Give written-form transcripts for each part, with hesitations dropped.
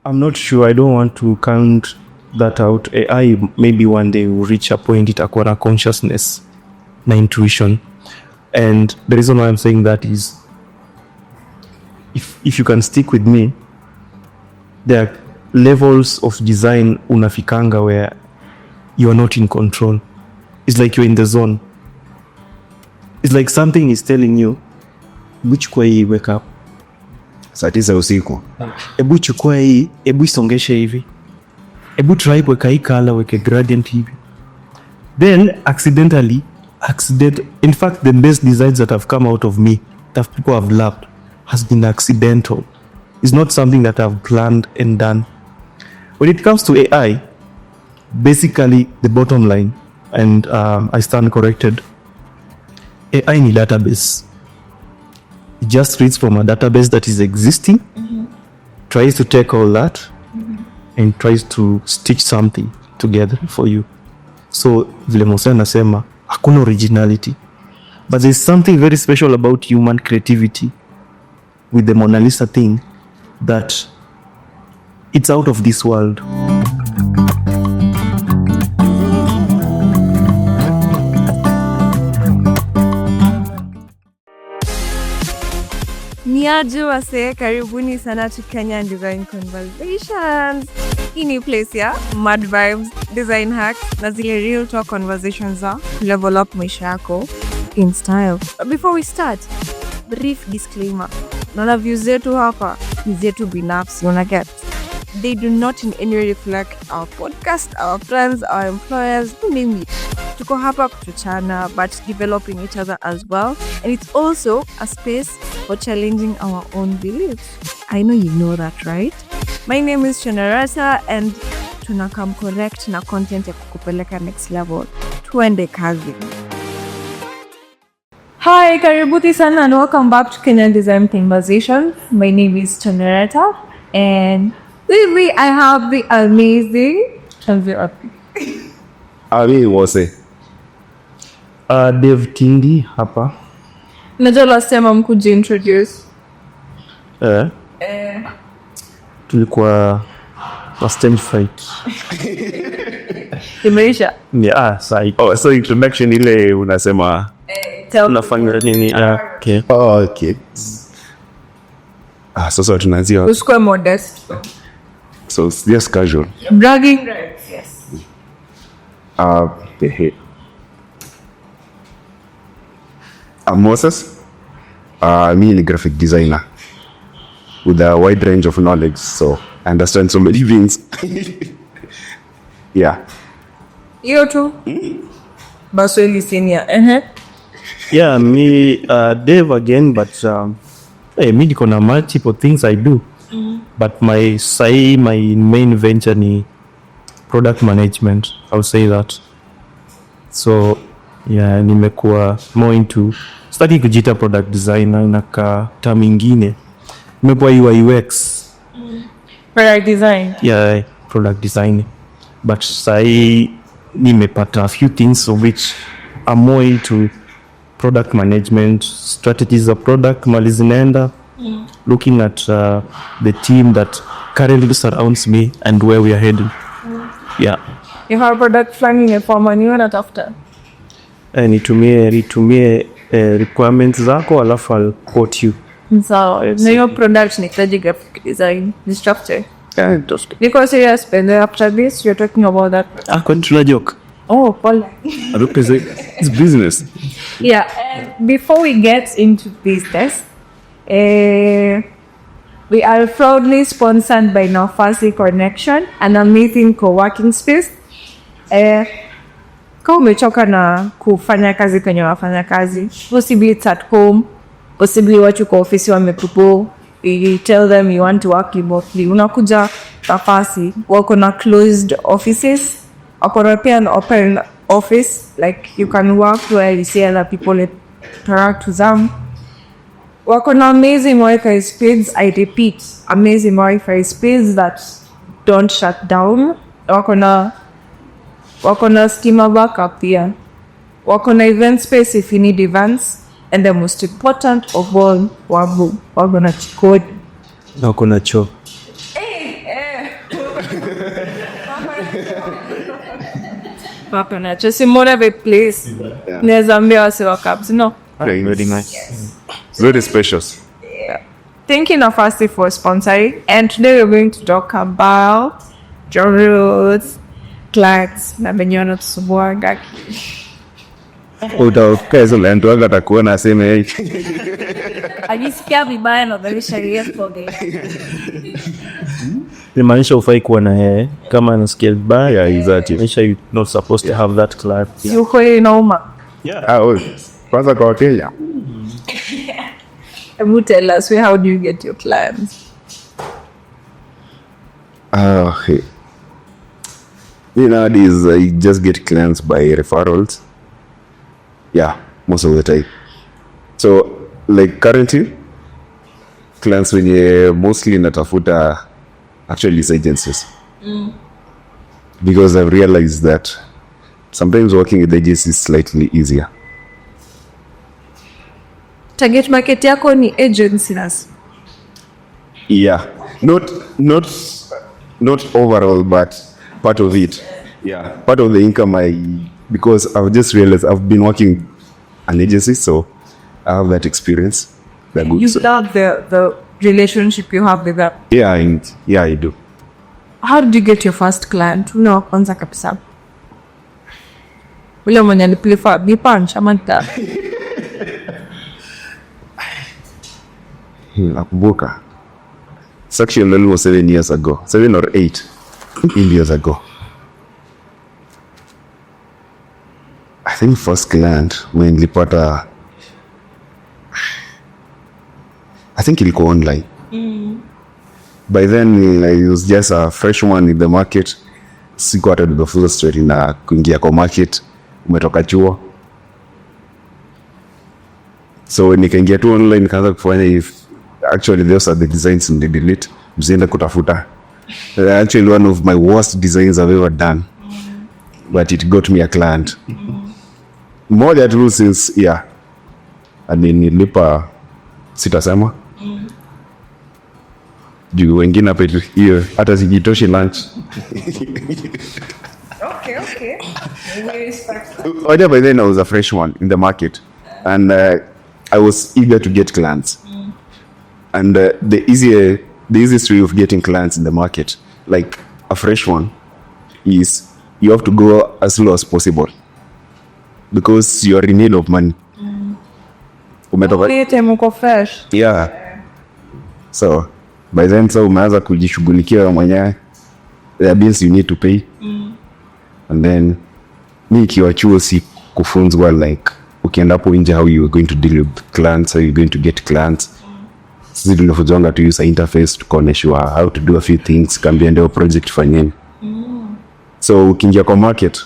I'm not sure. I don't want to count that out. AI maybe one day will reach a point itakuwa na consciousness na intuition. And the reason why I'm saying that is if you can stick with me, there are levels of design unafikanga where you are not in control. It's like you're in the zone. It's like something is telling you, which kwa hii wake up. Saa 9 usiku. Ebu chukua hii, ebu isongeshe hivi. Ebu try weka hii color, weke gradient hivi. Then accidentally, in fact the best designs that have come out of me, that people have loved, has been accidental. It's not something that I've planned and done. When it comes to AI, basically the bottom line, and I stand corrected, AI ni database. It just reads from a database that is existing, tries to take all that, and tries to stitch something together for you. So vile Mose anasema hakuna originality, but there's something very special about human creativity with the Mona Lisa thing that it's out of this world. Niaje wase, karibuni sana to Kenyan Design Konversations. Hii ni place ya mad vibes, design hacks na zile real talk conversations za level up maisha yako in style. But before we start, brief disclaimer. None of views zetu hapa ni zetu binafsi, una get? They do not in any way reflect our podcast, our friends, our employers, you name it. Tuko hapa kutuchana, but developing each other as well. And it's also a space for challenging our own beliefs. I know you know that, right? My name is Chenarata and tunakam correct na content ya kukupeleka next level. Tuende kazi. Hi, kaributi sana and welcome back to Kenyan Design Konversations. My name is Chenarata and with me I have the amazing Ami wase. Dave Tindi hapa. Najua last time mkuji introduce. Tulikuwa last time fight. Imeisha. Yeah, sai. Oh, so introduction ile unasema Unafanya nini? Okay. Oh, okay. Sasa tunaanzia. Usikue modest. So it's just casual. Bragging rights, yes. I'm Moses. Me a graphic designer with a wide range of knowledge, so I understand so many things. Yeah. You too? Basweli senior. Yeah, me Dave again, but me niko na multiple things I do. But my main venture ni product management, I'll say that. So yeah, nimekuwa more into study kujita product designer na ka term ingine. Nimekuwa UI UX. Product design. Yeah, product design. But sai nimepata a few things of which are more into product management, strategies of product malizinaenda, looking at the team that currently surrounds me and where we are heading. Yeah. You have product planning and form and you want after? Nitumie requirements zako alafu I'll quote you. So, na your product nitaji graphic design, the structure. Yeah, just. Because serious, and after this, you're talking about that. Kwani tuna joke? Oh, Paul. It's business. Yeah, and before we get into business, we are proudly sponsored by Nafasi Connection, an amazing co-working space. Kama umechoka na kufanya kazi kwenye wafanya kazi, possibly it's at home, possibly watu kwa ofisi wamepupo, you tell them you want to work remotely, unakuja Nafasi, wako na closed offices, wako na pia an open office, like you can work where you see other people interact with them. Wako na amazing Wi-Fi speeds, I repeat, amazing Wi-Fi speeds that don't shut down. Wako na schema backup pia. Wako na event space if you need events. And the most important of all, wako na chikodi. Wako na choo. Papa na just more of a place. Neza ambia wase wa Cubs, no. Very nice. Very spacious. Thanking of us for sponsoring, and today we're going to talk about journals, clients, na benyono tusubuaga. Utakazo lento aga takuona aseme Ajisikia vibaya na dhalisha yesterday. Maanisha ufai kuwa na yeye kama anasikia vibaya. Yeah, exactly. Maanisha you're not supposed to have that clarity. Yuko inauma. Kwanza kwa Kenya. Hebu tell us, how do you get your clients? Nowadays I just get clients by referrals. Yeah, most of the time. So like currently clients wenye mostly natafuta actually is agencies. Because I've realized that sometimes working with agencies is slightly easier. Target market yako ni agencies. Yeah, not overall, but part of it. Yeah, part of the income because I've just realized I've been working an agency, so I have that experience. They're good. You love the relationship you have with them. Yeah, I do. How did you get your first client? No, kwanza kabisa. Ule mwenye aliplifa bipanch amanta. Nakumbuka. It's actually almost 7 years ago. 7 or 8 years ago. I think first client when nilipata, I think ilikuwa online. By then I was just a freshman in the market. Sikuwa hata the full story na kuingia kwa market, umetoka chuo. So nikaingia tu online nikaanza kufanya actually those are the designs in the delete. Mzienda kutafuta. Actually one of my worst designs I've ever done. But it got me a client. More that rule since, yeah. And then nilipa sitasema. Juu wengine hapa hiyo hata sijitoshi lunch. Okay. We respect that. Although by then I was a fresh one in the market, and I was eager to get clients. And the easiest way of getting clients in the market, like a fresh one, is you have to go as low as possible because you are in need of money. Fresh. Yeah. So by then umeanza kujishughulikia mwenyewe. There are bills you need to pay. And then mi ikiwa chuo si kufunzwa like ukienda hapo nje how you are going to deal with clients, how you are going to get clients. Sisi tunafunzwa to use interface to connect how to do a few things, kambia ndio project fanyeni. So ukiingia kwa market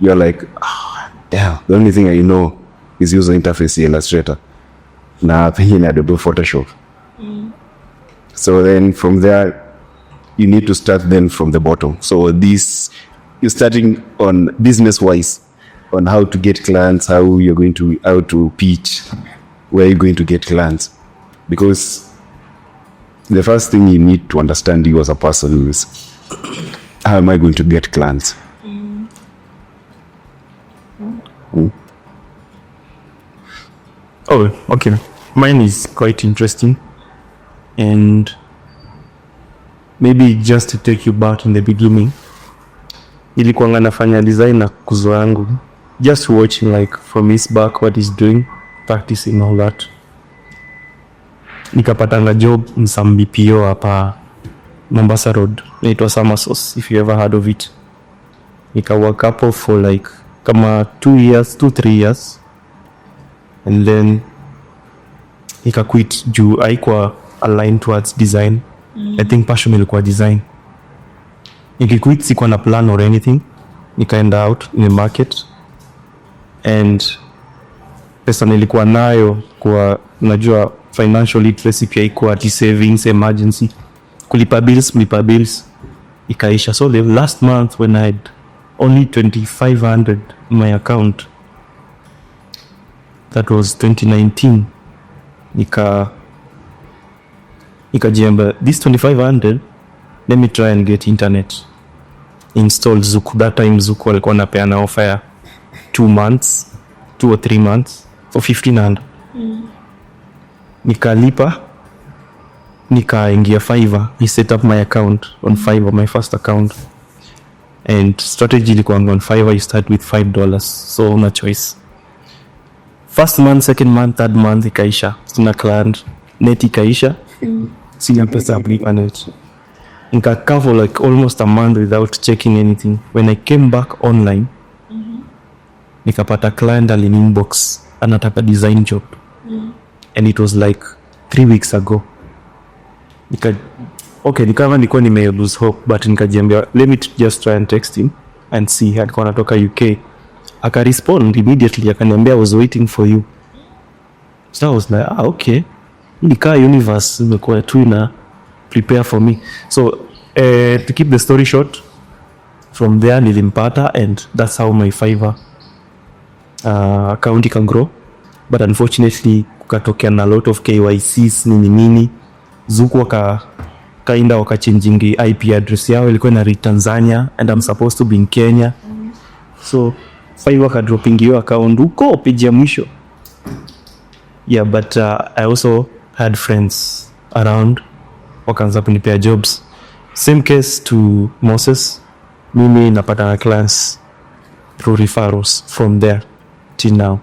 you're like, damn, the only thing I know is use interface Illustrator na pengine Adobe Photoshop. So then from there you need to start then from the bottom. So you're starting on business wise on how to get clients, how to pitch, where you're going to get clients. Because the first thing you need to understand you as a person is how am I going to get clients? Oh, okay. Mine is quite interesting. And maybe just to take you back in the beginning, ilikuanga nafanya design na kuzo yangu, just watching like from his back what he's doing, practicing all that. Nikapatanga job in some BPO hapa Mombasa Road, inaitwa Summer Sauce, if you ever heard of it. Nika work hapo for like kama 2-3 years, and then nika quit juu haikuwa aligned towards design. I think passion ilikuwa design. Nikiquit sikuwa na plan or anything, nikaenda out in the market, and pesa nilikuwa nayo kwa najua financial literacy pia iko ati savings, emergency, kulipa bills ikaisha. So the last month when I had only 2,500 in my account, that was 2019, nikajiamba this 2,500 let me try and get internet installed Zuku. That time Zuku walikuwa napeana offer ya 2 months 2 or 3 months for 1500. Nikalipa, nikaingia Fiverr. I set up my account on Fiverr, my first account, and strategy ilikuwa on Fiverr you start with $5, so una choice. First month, second month, third month ikaisha, sina client, net ikaisha, sina pesa ya kulipa net. Nikakaa for like almost a month without checking anything. When I came back online, nikapata client alini inbox anataka design job, and it was like 3 weeks ago. Nikawa nilikuwa nime lose hope, but nikajiambia let me just try and text him and see. Alikuwa anatoka UK, aka respond immediately, akaniambia I was waiting for you. So I was like okay, nikaa universe imekuwa tu ina prepare for me. So to keep the story short, from there nilimpata, and that's how my Fiverr account can grow. But unfortunately kukatokea na lot of KYCs nini Zuku wakachanging IP address yao, ilikuwa na Tanzania and I'm supposed to be in Kenya. So Fiverr ka dropping your account uko page ya mwisho. Yeah, but I also had friends around wakaanza kunipea jobs. Same case to Moses. Mimi napata na clients through referrals from there till now.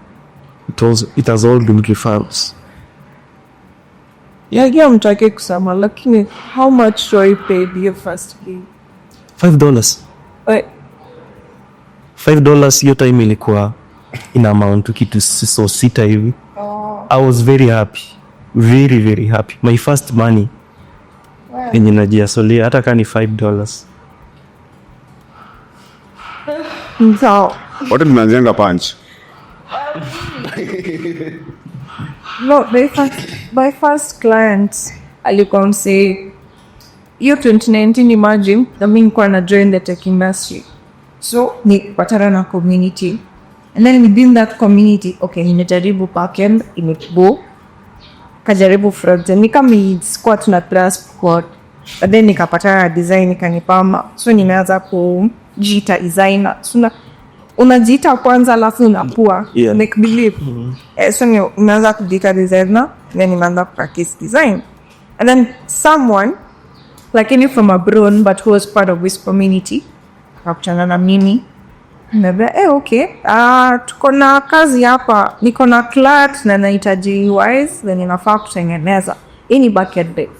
It has all been referrals. Yeah, mtake kusema, lakini how much do I pay your first gig? $5. Wait. $5 hiyo time ilikuwa in amount kitu so sita hivi. I was very happy. Very, very happy. My first money. Yenye najiasolia hata kama ni $5. So, Wote tumeanzianga punch. no, my first client alikuwa msee hiyo 2019, imagine na mimi nilikuwa na join the tech industry, so nikapatana na community, and then within that community nimejaribu backend imekubo, kajaribu frontend, sikuwa tuna class code, but then nikapatana na design ikanipama, so nimeanza kujiita designer. So unajiita kwanza alafu unapua, make believe. So nimeanza kujiita designer, then nimeanza practice design, and then someone like from abroad but who was part of this community akakutana na mimi, niambia tuko na kazi hapa, niko na client na nahitaji UIs, then ninafaa kutengeneza ini backend dev.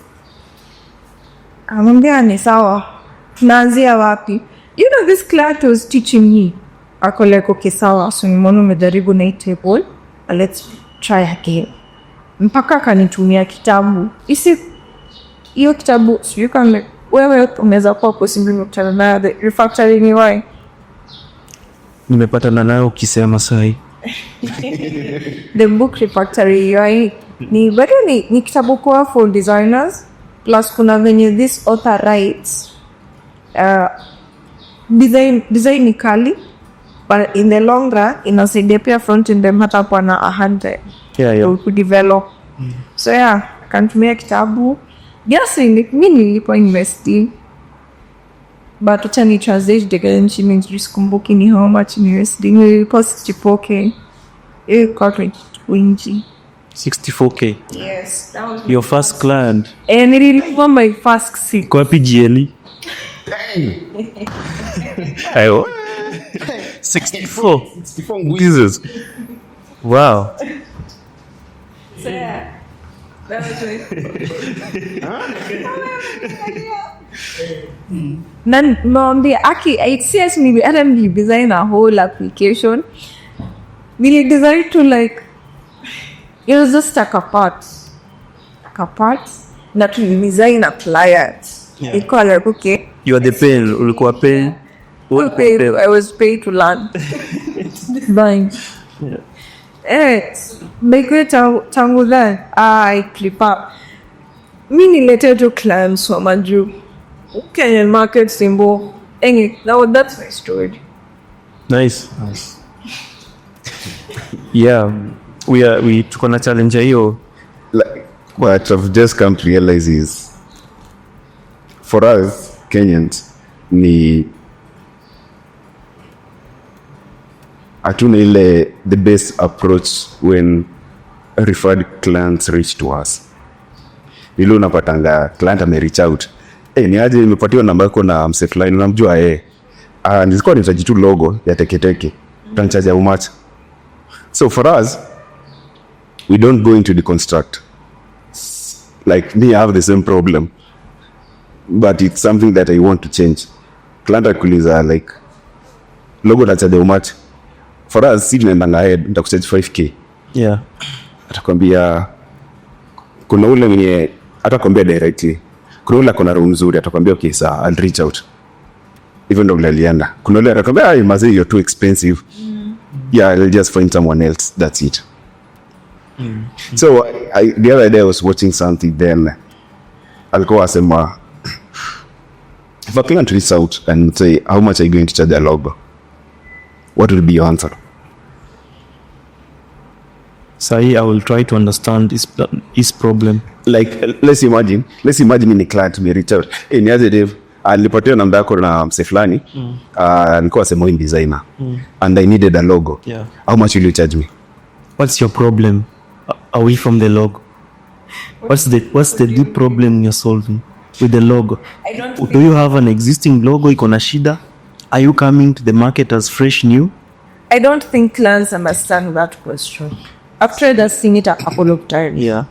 Amwambia ni sawa, tunaanzia wapi? You know, this client was teaching me. Ako like sawa, so nimeona umejaribu na table, let's try again. Mpaka kanitumia kitabu. Hiyo kitabu sio kama wewe unaweza kuwa possibly mkutana na the refactoring UI. Nimepatana nayo ukisema sahi. The book refactoring UI ni kitabu kwa for designers, plus kuna venye this author writes design ni kali, but in the long run inasaidia pia front end them hata kwa na 100 to develop. So kantumia kitabu. Yes, mimi nilipo investing, but utani translate the currency means riskumbuki ni how much investing. Nilipo 64k corporate 64k. Yes, that was your first client. And nilipo my first sick. Kwa PGL. Ayo. 64 Jesus. Wow. So that was Nan mombi aki it says me I design a whole application. We design to like it was just like a part that we design a client. It called like You are the pen. Ulikuwa pen. I was paid to learn. Buying. Make tangu then I clip up. Mini letter to clients from Andrew. Kenyan market symbol. That's my story. Nice. Yeah, we tuko na challenge hiyo. Like, what I've just come to realize is, for us, Kenyans ni hatuna ile the best approach when referred clients reach to us. Nilo unapatanga client ame reach out, ni aje nimepatiwa namba yako na mset line, unamjua nilikuwa nitaji tu logo ya teketeke, utanichaje how much? So for us, we don't go into deconstruct. Like me, I have the same problem, but it's something that I want to change. Client akuuliza like logo utanichaje how much? For us, si tunaendanga ahead, nitakucharge 5k. Yeah. Atakwambia kuna ule mwenye atakwambia directly. Kuna ule akona room nzuri atakwambia okay sir, I'll reach out. Even though alienda. Kuna ule atakwambia mazee you're too expensive. Yeah, I'll just find someone else. That's it. So the other day I was watching something, then alikuwa asema if a client reaches out and say how much are you going to charge a logo, what will be your answer? Sahi, I will try to understand his problem. Like let's imagine ni client me reach out, niaje Dave, nilipatia namba yako na mse fulani, nilikuwa sema in designer and I needed a logo. Yeah. How much will you charge me? What's your problem away from the logo? What's the deep problem you're solving with the logo? Do you have an existing logo iko na shida? Are you coming to the market as fresh new? I don't think clients understand that question. After they've seen it a couple of times. Yeah.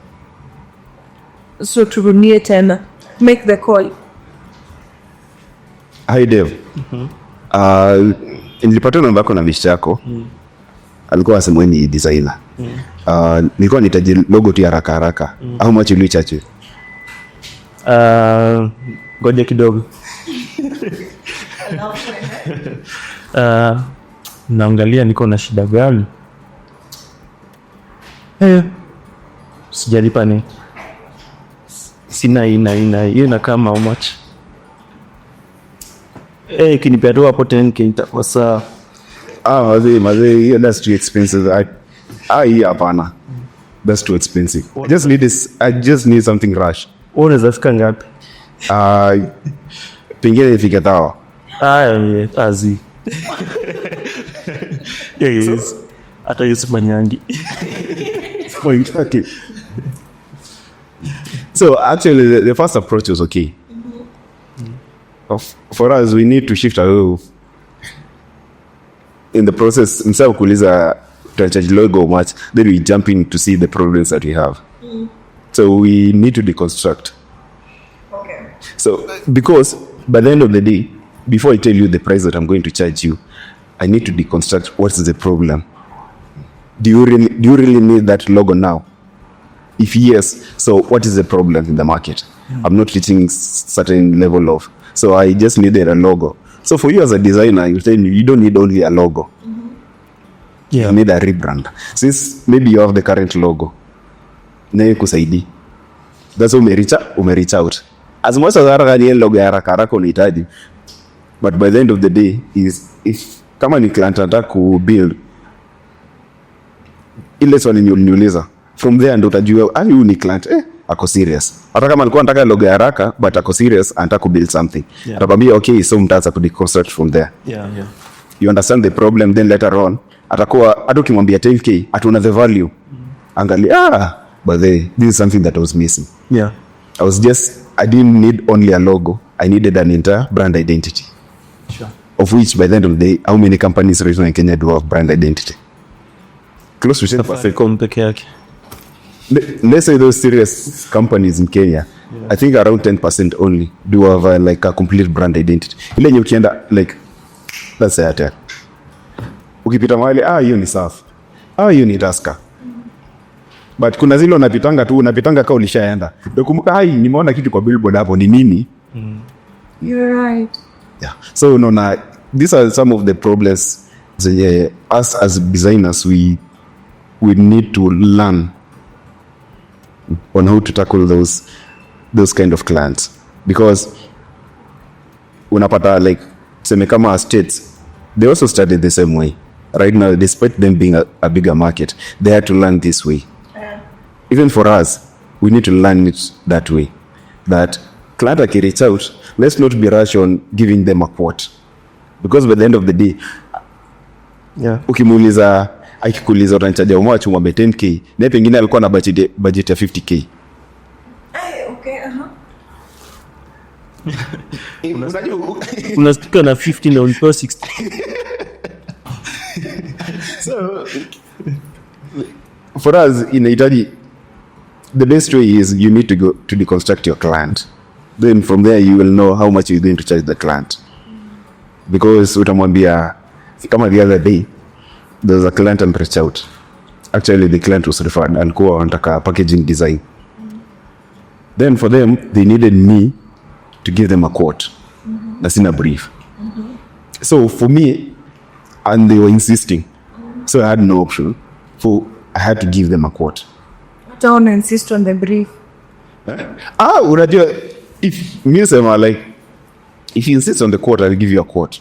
So turudie tena. Make the call. Hi Dave. Nilipata namba yako na mishi yako. Alikuwa asema ni designer. Nilikuwa nitaji logo tu haraka haraka. How much will you charge? Ngoja kidogo. Naangalia niko na shida gani? Sijalipa ni. Sina ina. Hiyo na kama how much? Kinipea tu hapo 10k itakuwa sawa. Mazee, hiyo that's too expensive. Hapana. That's too expensive. I just need something rush. Unaweza fika ngapi? Pengine ifike tawa. Azi. Yes. Hata Yusuf Manyangi. Exactly. So actually the first approach was okay. For us, we need to shift our in the process. Msa kuuliza tutacharge logo much, then we jump in to see the problems that we have. So we need to deconstruct. Okay. So because by the end of the day, before I tell you the price that I'm going to charge you, I need to deconstruct what's the problem. Do you really need that logo now? If yes, so what is the problem in the market? I'm not reaching certain level of, so I just needed a logo. So for you as a designer, you're saying you don't need only a logo. Yeah. You need a rebrand. Since maybe you have the current logo, nayo kusaidi. That's ume-reach out. As much as haraka ni logo ya haraka unahitaji, but by the end of the day is if kama ni client anataka ku-build ile swali niuliza, from there ndo utajua huyu ni client ako serious. Hata kama alikuwa anataka logo ya haraka but ako serious, anataka ku-build something. Atakwambia okay, so mtaanza ku-deconstruct from there. Yeah. You understand the problem, then later on atakuwa hata ukimwambia 10k atuna the value. Angalia but this is something that I was missing. Yeah. I didn't need only a logo, I needed an entire brand identity. Sure. Of which by the end of the day, how many companies right now in Kenya do have brand identity? Close to 10%. Peke yake. Let's say those serious companies in Kenya, I think around 10% only do have like a complete brand identity. Ile nye ukienda like, let's say Airtel. Ukipita mahali, hiyo ni safi. Hiyo ni Tusker. But kuna zile unapitanga kama ulishaenda. Ndio kumbuka nimeona kitu kwa billboard hapo ni nini? You're right. Yeah. So these are some of the problems us as designers we need to learn on how to tackle those kind of clients, because unapata like tuseme kama states, they also started the same way right now, despite them being a bigger market, they had to learn this way. Even for us, we need to learn it that way, that client reach out, let's not be rush on giving them a quote, because by the end of the day, ukimuuliza akikuuliza utanichaja much mwambe 10k, na pengine alikuwa na budget ya 50k. Unastika na 15 na ulipewa 60. So for us inahitaji, the best way is you need to go to deconstruct your client, then from there you will know how much you're going to charge the client, because utamwambia kama the other day there's a client and reach out, actually the client was referred, alikuwa wanataka packaging design, then for them they needed me to give them a quote, na sina brief, so for me, and they were insisting, so I had no option, so I had to give them a quote. Don't insist on the brief. Unajua, if me sema like, if you insist on the quote, I'll give you a quote,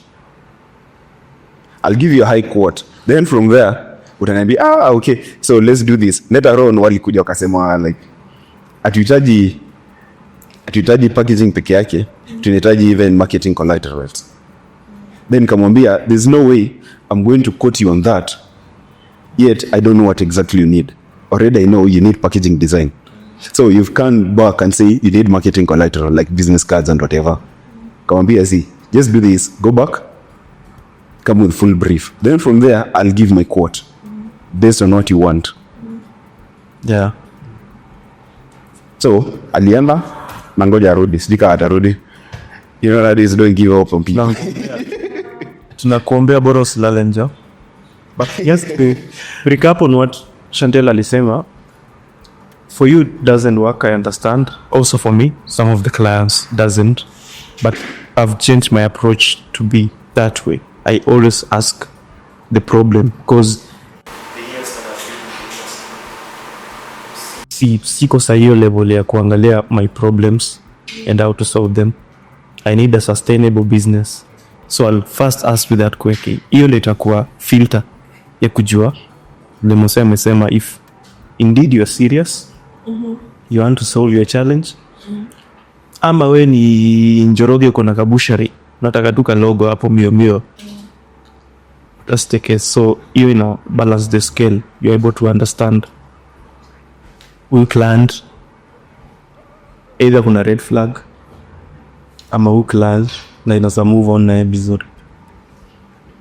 I'll give you a high quote, then from there utaniambia okay, so let's do this. Later on walikuja wakasema like atuhitaji packaging peke yake, tunahitaji even marketing collaterals. Then kamwambia there's no way I'm going to quote you on that, yet I don't know what exactly you need. Already I know you need packaging design, so you've come back and say you need marketing collateral like business cards and whatever. Kamwambia see, just do this, go back, come with full brief, then from there I'll give my quote based on what you want. So alienda na ngoja arudi, sijika atarudi. You know that is, don't give up on people. Tunakuombea bora usilale njaa. But yes, to recap on what Chantel alisema, for you doesn't work, I understand. Also for me, some of the clients doesn't, but I've changed my approach to be that way. I always ask the problem, because siko sa hiyo level ya kuangalia my problems and how to solve them. I need a sustainable business, so I'll first ask with that question. Hiyo ndio itakuwa filter ya kujua Mose amesema, if indeed you are serious, you want to solve your challenge, ama we ni Njoroge uko na kabushari, unataka tu logo hapo mio, that's the case. So hiyo ina balance the scale, you're able to understand huyu client either kuna red flag ama huyu client na inaweza move on na vizuri.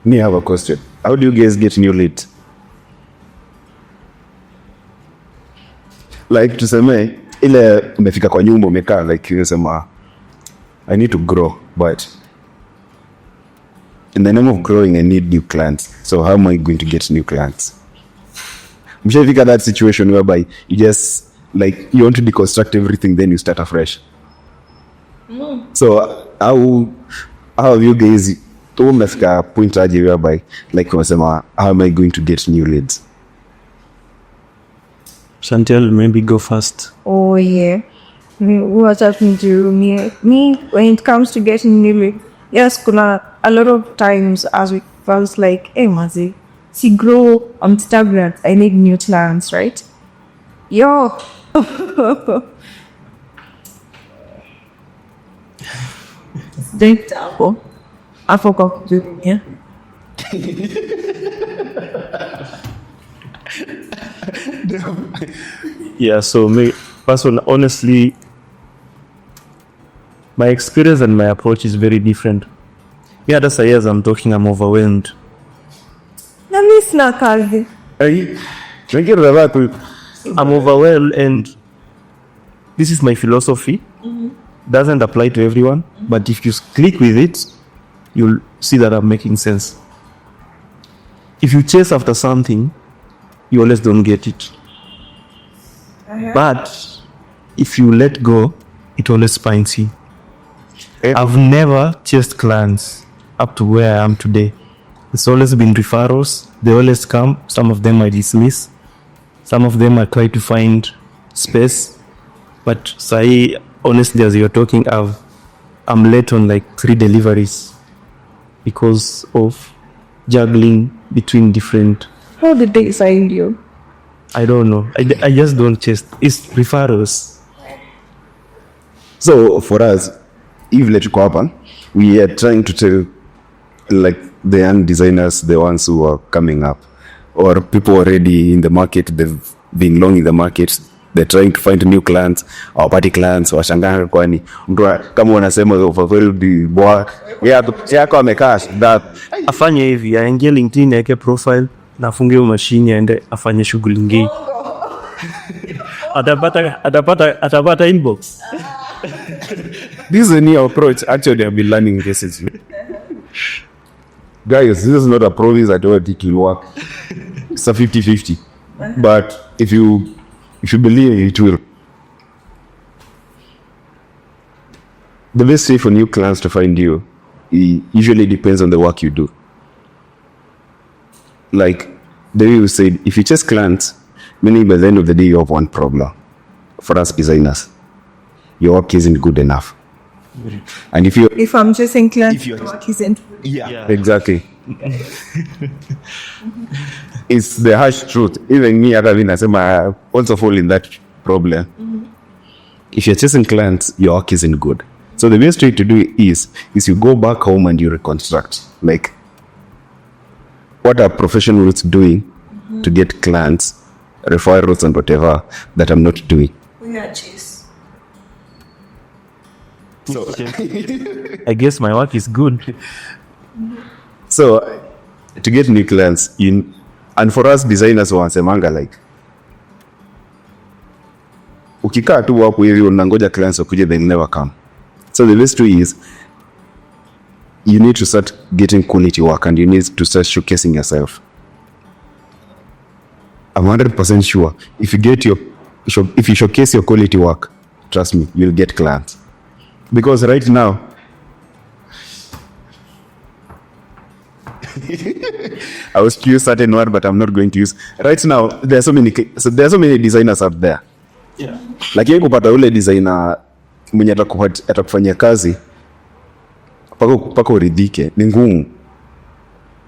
Me have a question. How do you guys get new leads? Like tuseme ile umefika kwa nyumba umekaa, like unasema I need to grow, but in the name of growing I need new clients, so how am I going to get new clients? Mshafika that situation whereby you just like you want to deconstruct everything, then you start afresh. So how have you guys umefika point aje whereby like unasema how am I going to get new leads? Chantel, maybe go first. Oh yeah, what happened to me when it comes to getting new leads? Yes, kuna a lot of times as we felt like, hey mazi, see grow, I'm stagnant, I need new clients, right? Yo. I forgot to do it. Yeah, so me personally, honestly, my experience and my approach is very different. Yeah, that's a years I'm talking, I'm overwhelmed. Na mimi sina kazi. I'm overwhelmed, and this is my philosophy. Doesn't apply to everyone, but if you click with it, you'll see that I'm making sense. If you chase after something, you always don't get it. But if you let go, it always finds you. I've never chased clients up to where I am today. It's always been referrals. They always come. Some of them I dismiss. Some of them I try to find space. But say, honestly, as you're talking, I'm late on like 3 deliveries because of juggling between different. How did they find you? I don't know. I just don't chase. It's referrals. So for us, if let go happen, we are trying to tell like the young designers, the ones who are coming up, or people already in the market, they've been long in the market, they're trying to find new clients or party clients, washangaa kwani mtu kama unasema overwhelmed the boy yako amekaa that Afanye hivi, aingie LinkedIn yake profile na afungie mashine aende afanye shughuli nyingine. Atapata inbox. This is a new approach. Actually, I've been learning this. Guys, this is not a promise I don't think it will work. It's a 50-50. But if you believe it will. The best way for new clients to find you, it usually depends on the work you do. Like the way you said, if you chase clients, meaning by the end of the day you have one problem. For us designers, your work isn't good enough. And if I'm chasing clients, your work isn't. Yeah, exactly. It's the harsh truth. Even me, I also fall in that problem. If you're chasing clients, your work isn't good. So the best way to do it is you go back home and you reconstruct. Like, what are professionals doing to get clients, referrals and whatever that I'm not doing? We are chase. So I guess my work is good. So to get new clients in, and for us designers wanasemanga like ukikaa tu hapo hivi unangoja clients wakuje, they never come. So the best way is you need to start getting quality work and you need to start showcasing yourself. I'm 100% sure if you showcase your quality work, trust me, you'll get clients. Because right now I was to use certain word, but I'm not going to use. Right now, there are so many designers out there. Yeah. Lakini kupata ule designer mwenye atakufanyia kazi paka uridhike ni ngumu.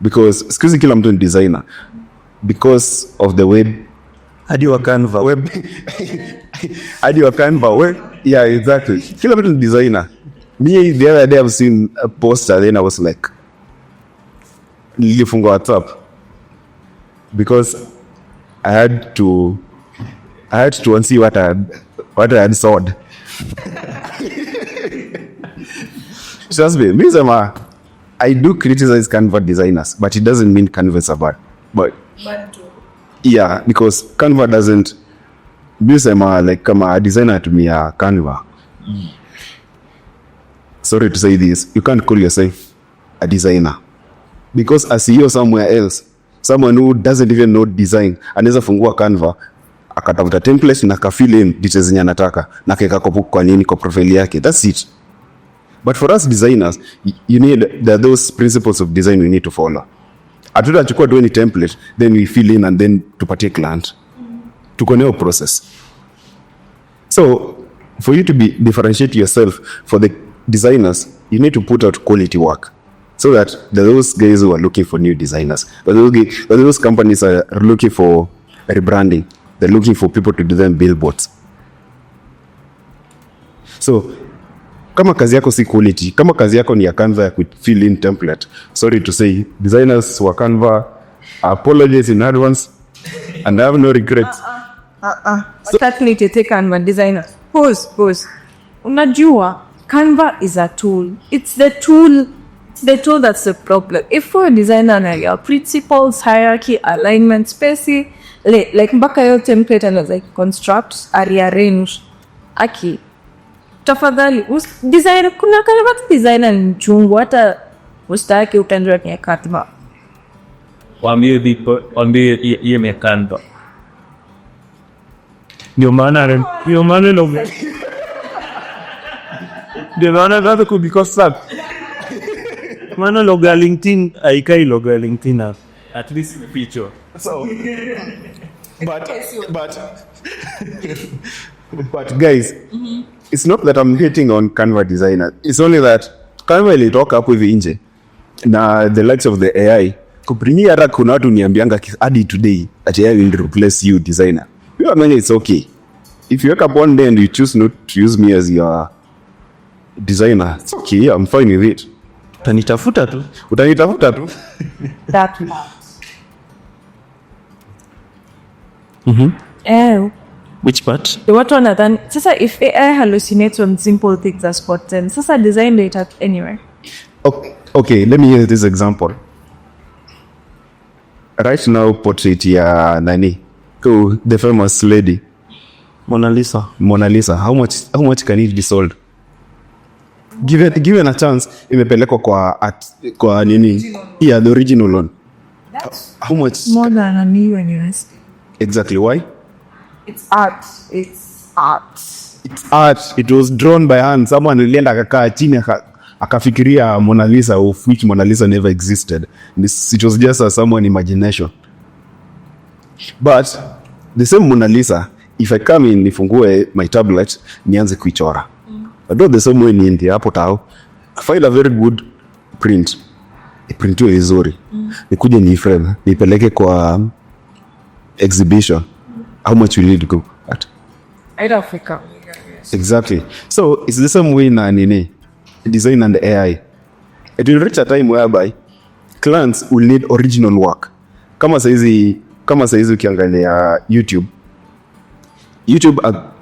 Because excuse kila mtu ni designer. Because of the web. Hadi wa Canva. Web. Hadi wa Canva. Web. Yeah, exactly. Kila mtu ni designer. Me, the other day I've seen a poster, then I was like, nilifunga WhatsApp because I had to see what I had sawed. Trust me, I do criticize Canva designers, but it doesn't mean Canva is a bad. But yeah, because Canva doesn't. Like a designer to me a Canva. Sorry to say this, you can't call yourself a designer. Because a CEO somewhere else, someone who doesn't even know design, anaweza fungua Canva, akatafuta template na fill in details zenye anataka na keka kwa nini kwa profile yake. That's it. But for us designers, there are those principles of design we need to follow. Hatutachukua tu any template, then we fill in and then tupatie client. Tuko nayo process. So, for you to differentiate yourself for the designers, you need to put out quality work. So that those guys who are looking for new designers, those companies are looking for rebranding, they're looking for people to do them billboards. So, kama kazi yako si quality, kama kazi yako ni ya Canva ya fill in template, sorry to say, designers wa Canva, apologies in advance, and I have no regrets. Certainly to take Canva designer. Pause. Unajua, Canva is a tool. It's the tool that's the problem. If for a designer na your principles, hierarchy, alignment, spacing, like mpaka yo template and like construct, rearrange. Aki. Tafadhali, designer, kuna kalabati designer nchungu, hata ustaki utendwa ni Canva. Wambie iye Canva. Ndio maana gato kubikosa. Maana logo ya LinkedIn haikai logo ya LinkedIn hapa. At least in picture. So but guys, it's not that I'm hating on Canva designer. It's only that Canva ilitoka hapo hivi nje na the likes of the AI kupringi hata kuna watu niambianga hadi today that AI will replace you designer. You know, it's okay. If you wake up one day and you choose not to use me as your designer. It's okay, I'm fine with it. Utanitafuta tu. That Which part? watu wanadhani sasa if AI hallucinates on simple things as spot 10, sasa design data anywhere. Okay, let me use this example. Right now, portrait ya nani? The famous lady Mona Lisa. How much can it be sold? Given a chance, imepelekwa kwa nini? Yeah, the original one. How much? More than $1 million. Exactly. Why? It's art. It was drawn by hand. Someone alienda akakaa chini akafikiria Mona Lisa, of which Mona Lisa never existed. It was just someone imagination. But the same Mona Lisa, if I come in, nifungue my tablet, nianze kuichora. I do the same way niende hapo tao. I find a very good print. Iprintiwe vizuri. Nikuje ni frame, nipeleke kwa exhibition. How much will it go at? Africa. Exactly. So it's the same way na nini, design and AI. It will reach a time whereby clients will need original work. Kama saizi ukiangalia YouTube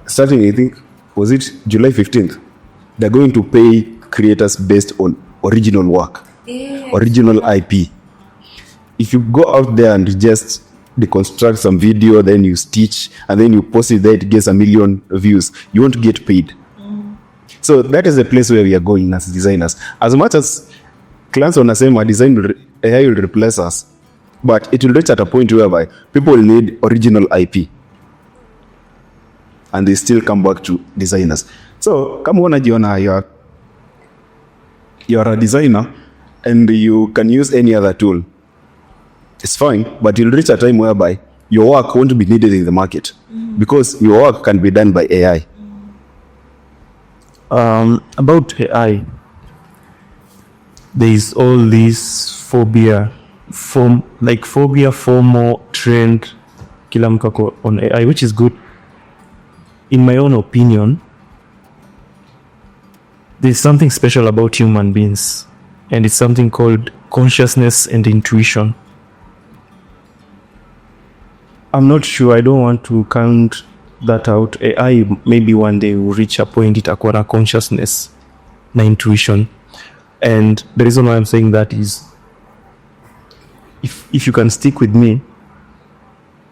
starting, I think, was it July 15th? They're going to pay creators based on original work, original IP. If you go out there and just deconstruct some video, then you stitch, and then you post it there, it gets 1 million views, you won't get paid. So that is the place where we are going as designers. As much as clients wanasema design AI will replace us, but it will reach at a point whereby people will need original IP, and they still come back to designers. So kama unajiona you're a designer and you can use any other tool, it's fine, but you'll reach a time whereby your work won't be needed in the market because your work can be done by AI. About AI, there is all this phobia, FOMO trend, kila mtu ako on AI, which is good. In my own opinion, there's something special about human beings, and it's something called consciousness and intuition. I'm not sure, I don't want to count that out. AI maybe one day will reach a point itakuwa na consciousness na intuition, and the reason why I'm saying that is if you can stick with me,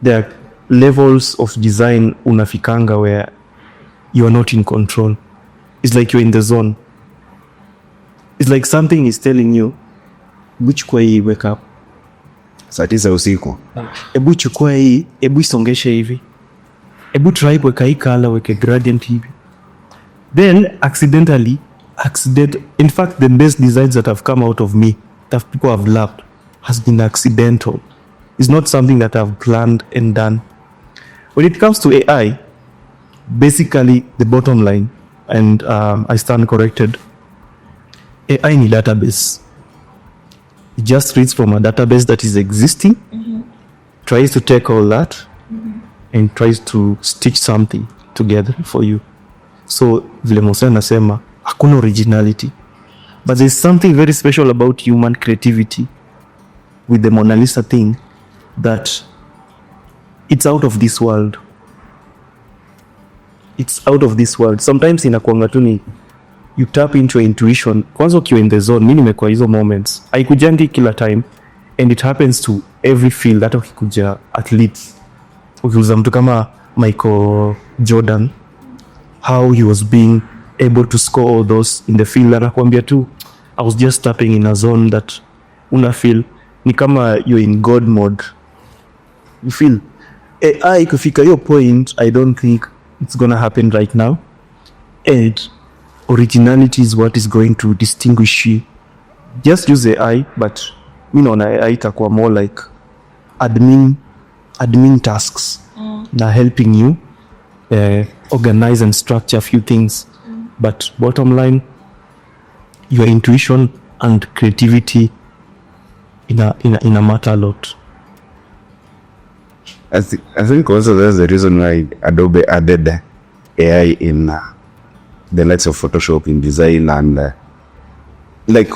there are levels of design unafikanga where you are not in control. It's like you're in the zone. It's like something is telling you, which way wake up, saa 9 usiku, ebu chukua hii, ebu isongeshe hivi, ebu try weka hii color, weke gradient hivi. Then in fact the best designs that have come out of me, that people have loved, has been accidental. It's not something that I've planned and done. When it comes to AI, basically the bottom line, and I stand corrected, AI ni database. It just reads from a database that is existing, tries to take all that, and tries to stitch something together for you. So vile Mose anasema hakuna originality, but there's something very special about human creativity with the Mona Lisa thing, that it's out of this world. It's out of this world. Sometimes inakuanga tu ni you tap into your intuition. Kwanza ukiwa in the zone, mimi nimekuwa hizo moments. Haikujangi kila time, and it happens to every field. Hata ukikuja athletes, ukiuza mtu kama Michael Jordan, how he was being able to score all those in the field, anakuambia tu I was just tapping in a zone that una feel ni kama you're in God mode. You feel AI kufika your point, I don't think it's gonna happen right now, and originality is what is going to distinguish you. Just use AI, but you know, AI itakuwa more like admin tasks na helping you organize and structure a few things, but bottom line, your intuition and creativity in a matter a lot. I think also that's the reason why Adobe added AI in the likes of Photoshop in design and like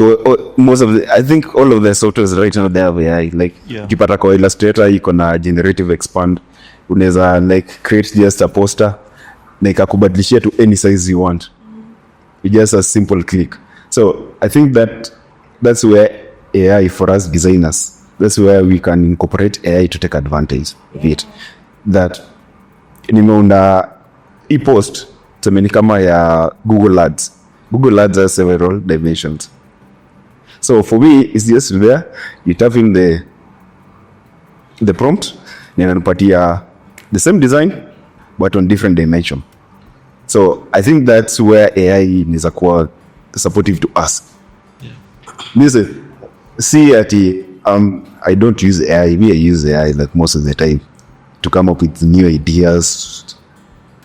most of the, I think all of the softwares right now they have AI. Like ukipata kwa Illustrator iko na generative expand, unaweza like create just a poster na ikakubadilishia to any size you want. It's just a simple click. So I think that's where AI for us designers, that's where we can incorporate AI to take advantage of it. That nimeunda e-post tumeni kama ya Google Ads. Google Ads has several dimensions. So for me, it's just there. You type in the prompt, and inanipatia the same design, but on different dimension. So I think that's where AI is quite supportive to us. Listen, see I don't use AI. I use AI like most of the time to come up with new ideas.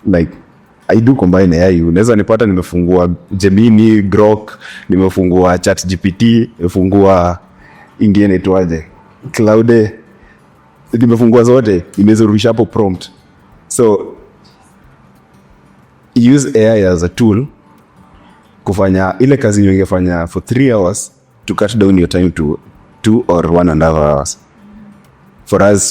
Like I do combine AI. Unaweza nipata nimefungua Gemini, Grok, nimefungua ChatGPT, nimefungua ingine itwaje, Claude, nimefungua zote, nimezurusha hapo prompt. So use AI as a tool kufanya ile kazi ungefanya for 3 hours to cut down your time to 2 or 1.5 hours.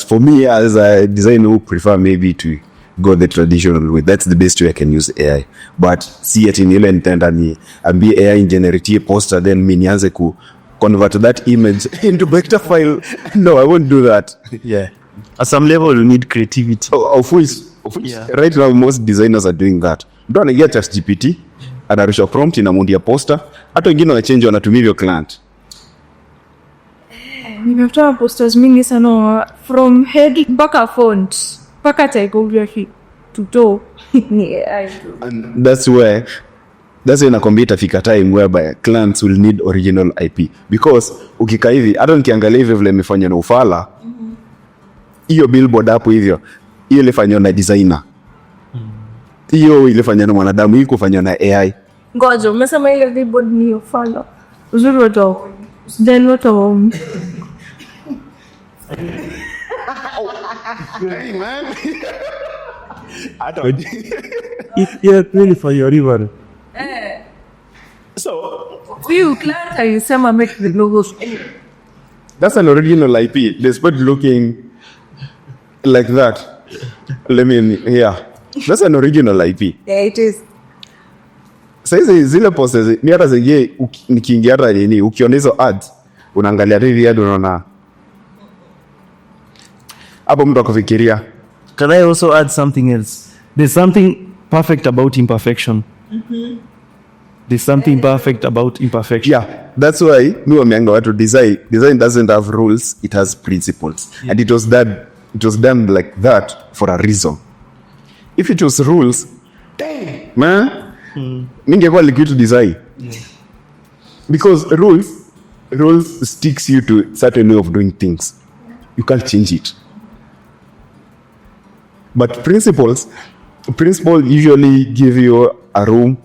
For me as a designer who prefer maybe to go the traditional way, that's the best way I can use AI. But see it in ile intenda ni ambi AI generate poster, then mi nianze ku convert that image into vector file. No, I won't do that. Yeah. At some level you need creativity. Of which right now most designers are doing that. Don't get ChatGPT, anarusha prompt inamundia poster, hata wengine wanachange wanatumia hiyo client. Nimetoa posters mingi sana from head mpaka font mpaka typography to ni AI. And that's where nakwambia itafika time whereby clients will need original IP, because ukika hivi hata nikiangalia hivi vile imefanywa na ufala hiyo billboard hapo hivyo, hiyo ilifanywa na designer, hiyo ilifanywa na mwanadamu, hii kufanywa na AI. Ngoja, umesema ile billboard ni ufala. Uzuri watu then what of Hey man. Yeah, really for your river. So you client alisema make the logos. that's an original IP despite looking like that. That's an original IP. Yeah, it is. Sasa zile posters ni hata zenyewe nikiingia hata nini ukiona hizo ads unaangalia hivi ad unaona hapo mtu akufikiria. Can I also add something else? There's something perfect about imperfection. There's something perfect about imperfection. Yeah, that's why me wameanga watu design doesn't have rules, it has principles. Yeah. And it was done like that for a reason. If it was rules, dang man, ningekuwa liquid design. Yeah. Because rules sticks you to certain way of doing things. You can't change it. But principles usually give you a room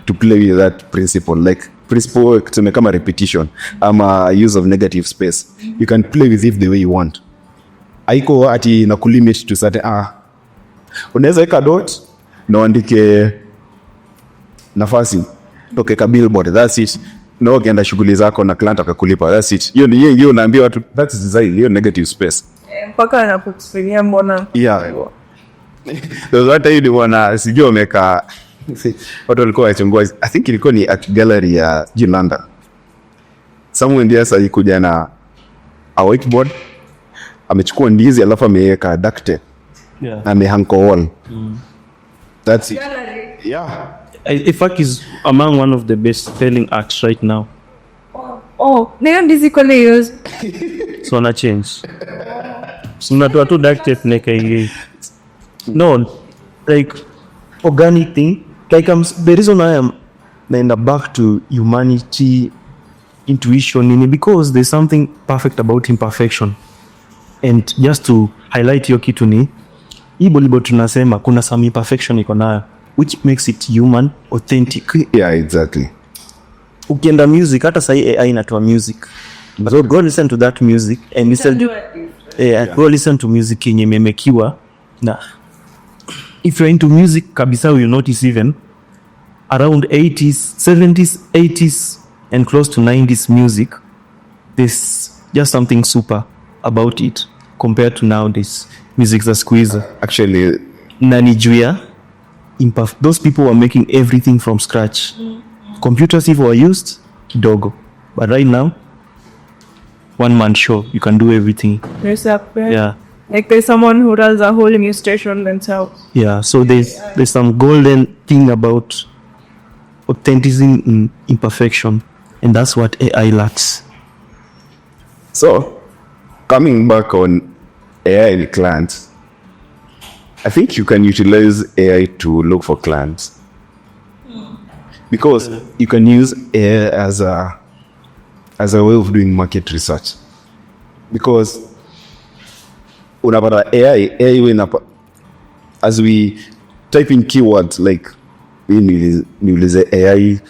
to play with that principle. Like principle tuseme kama repetition ama use of negative space, you can play with it the way you want. Haiko ati na kulimit to certain unaweza weka dot na uandike nafasi toke ka billboard, that's it. Na ukienda shughuli zako na client akakulipa, that's it. Hiyo naambia watu that's design, hiyo negative space. Mpaka anakufikiria mbona. Yeah. Those hata hiyo ni wana sijui wameka watu walikuwa wachungua, I think ilikuwa ni art gallery ya London. Someone ndiye sasa ikuja na a whiteboard, amechukua ndizi alafu ameweka duct tape. Yeah. Amehang wall. That's it. Yeah. In fact is among one of the best selling arts right now. Nayo ndizi kwa leo. So na change. Unatoa tu duct tape neka hii. No, like organic thing. Like the reason I am naenda back to humanity, intuition, because there's something perfect about imperfection. And just to highlight hiyo kitu ni ibo tunasema kuna some imperfection iko nayo, which makes it human, authentic. Yeah, exactly. Ukienda music, hata sahi AI inatoa music. So go listen to that music and go listen to music yenye imemekiwa na if you're into music kabisa, you notice even around 80s, 70s, 80s and close to 90s music, there's just something super about it compared to nowadays music za squeeze. Actually, Nani juya those people were making everything from scratch. Computers if were used kidogo, but right now one man show you can do everything. There's Yeah. like there's someone who runs a whole new station themselves. Yeah, so there's some golden thing about authenticity in imperfection, and that's what AI lacks. so coming back on AI and clients, I think you can utilize AI to look for clients because you can use AI as a way of doing market research, because unapata AI as we type in keywords like niulize AI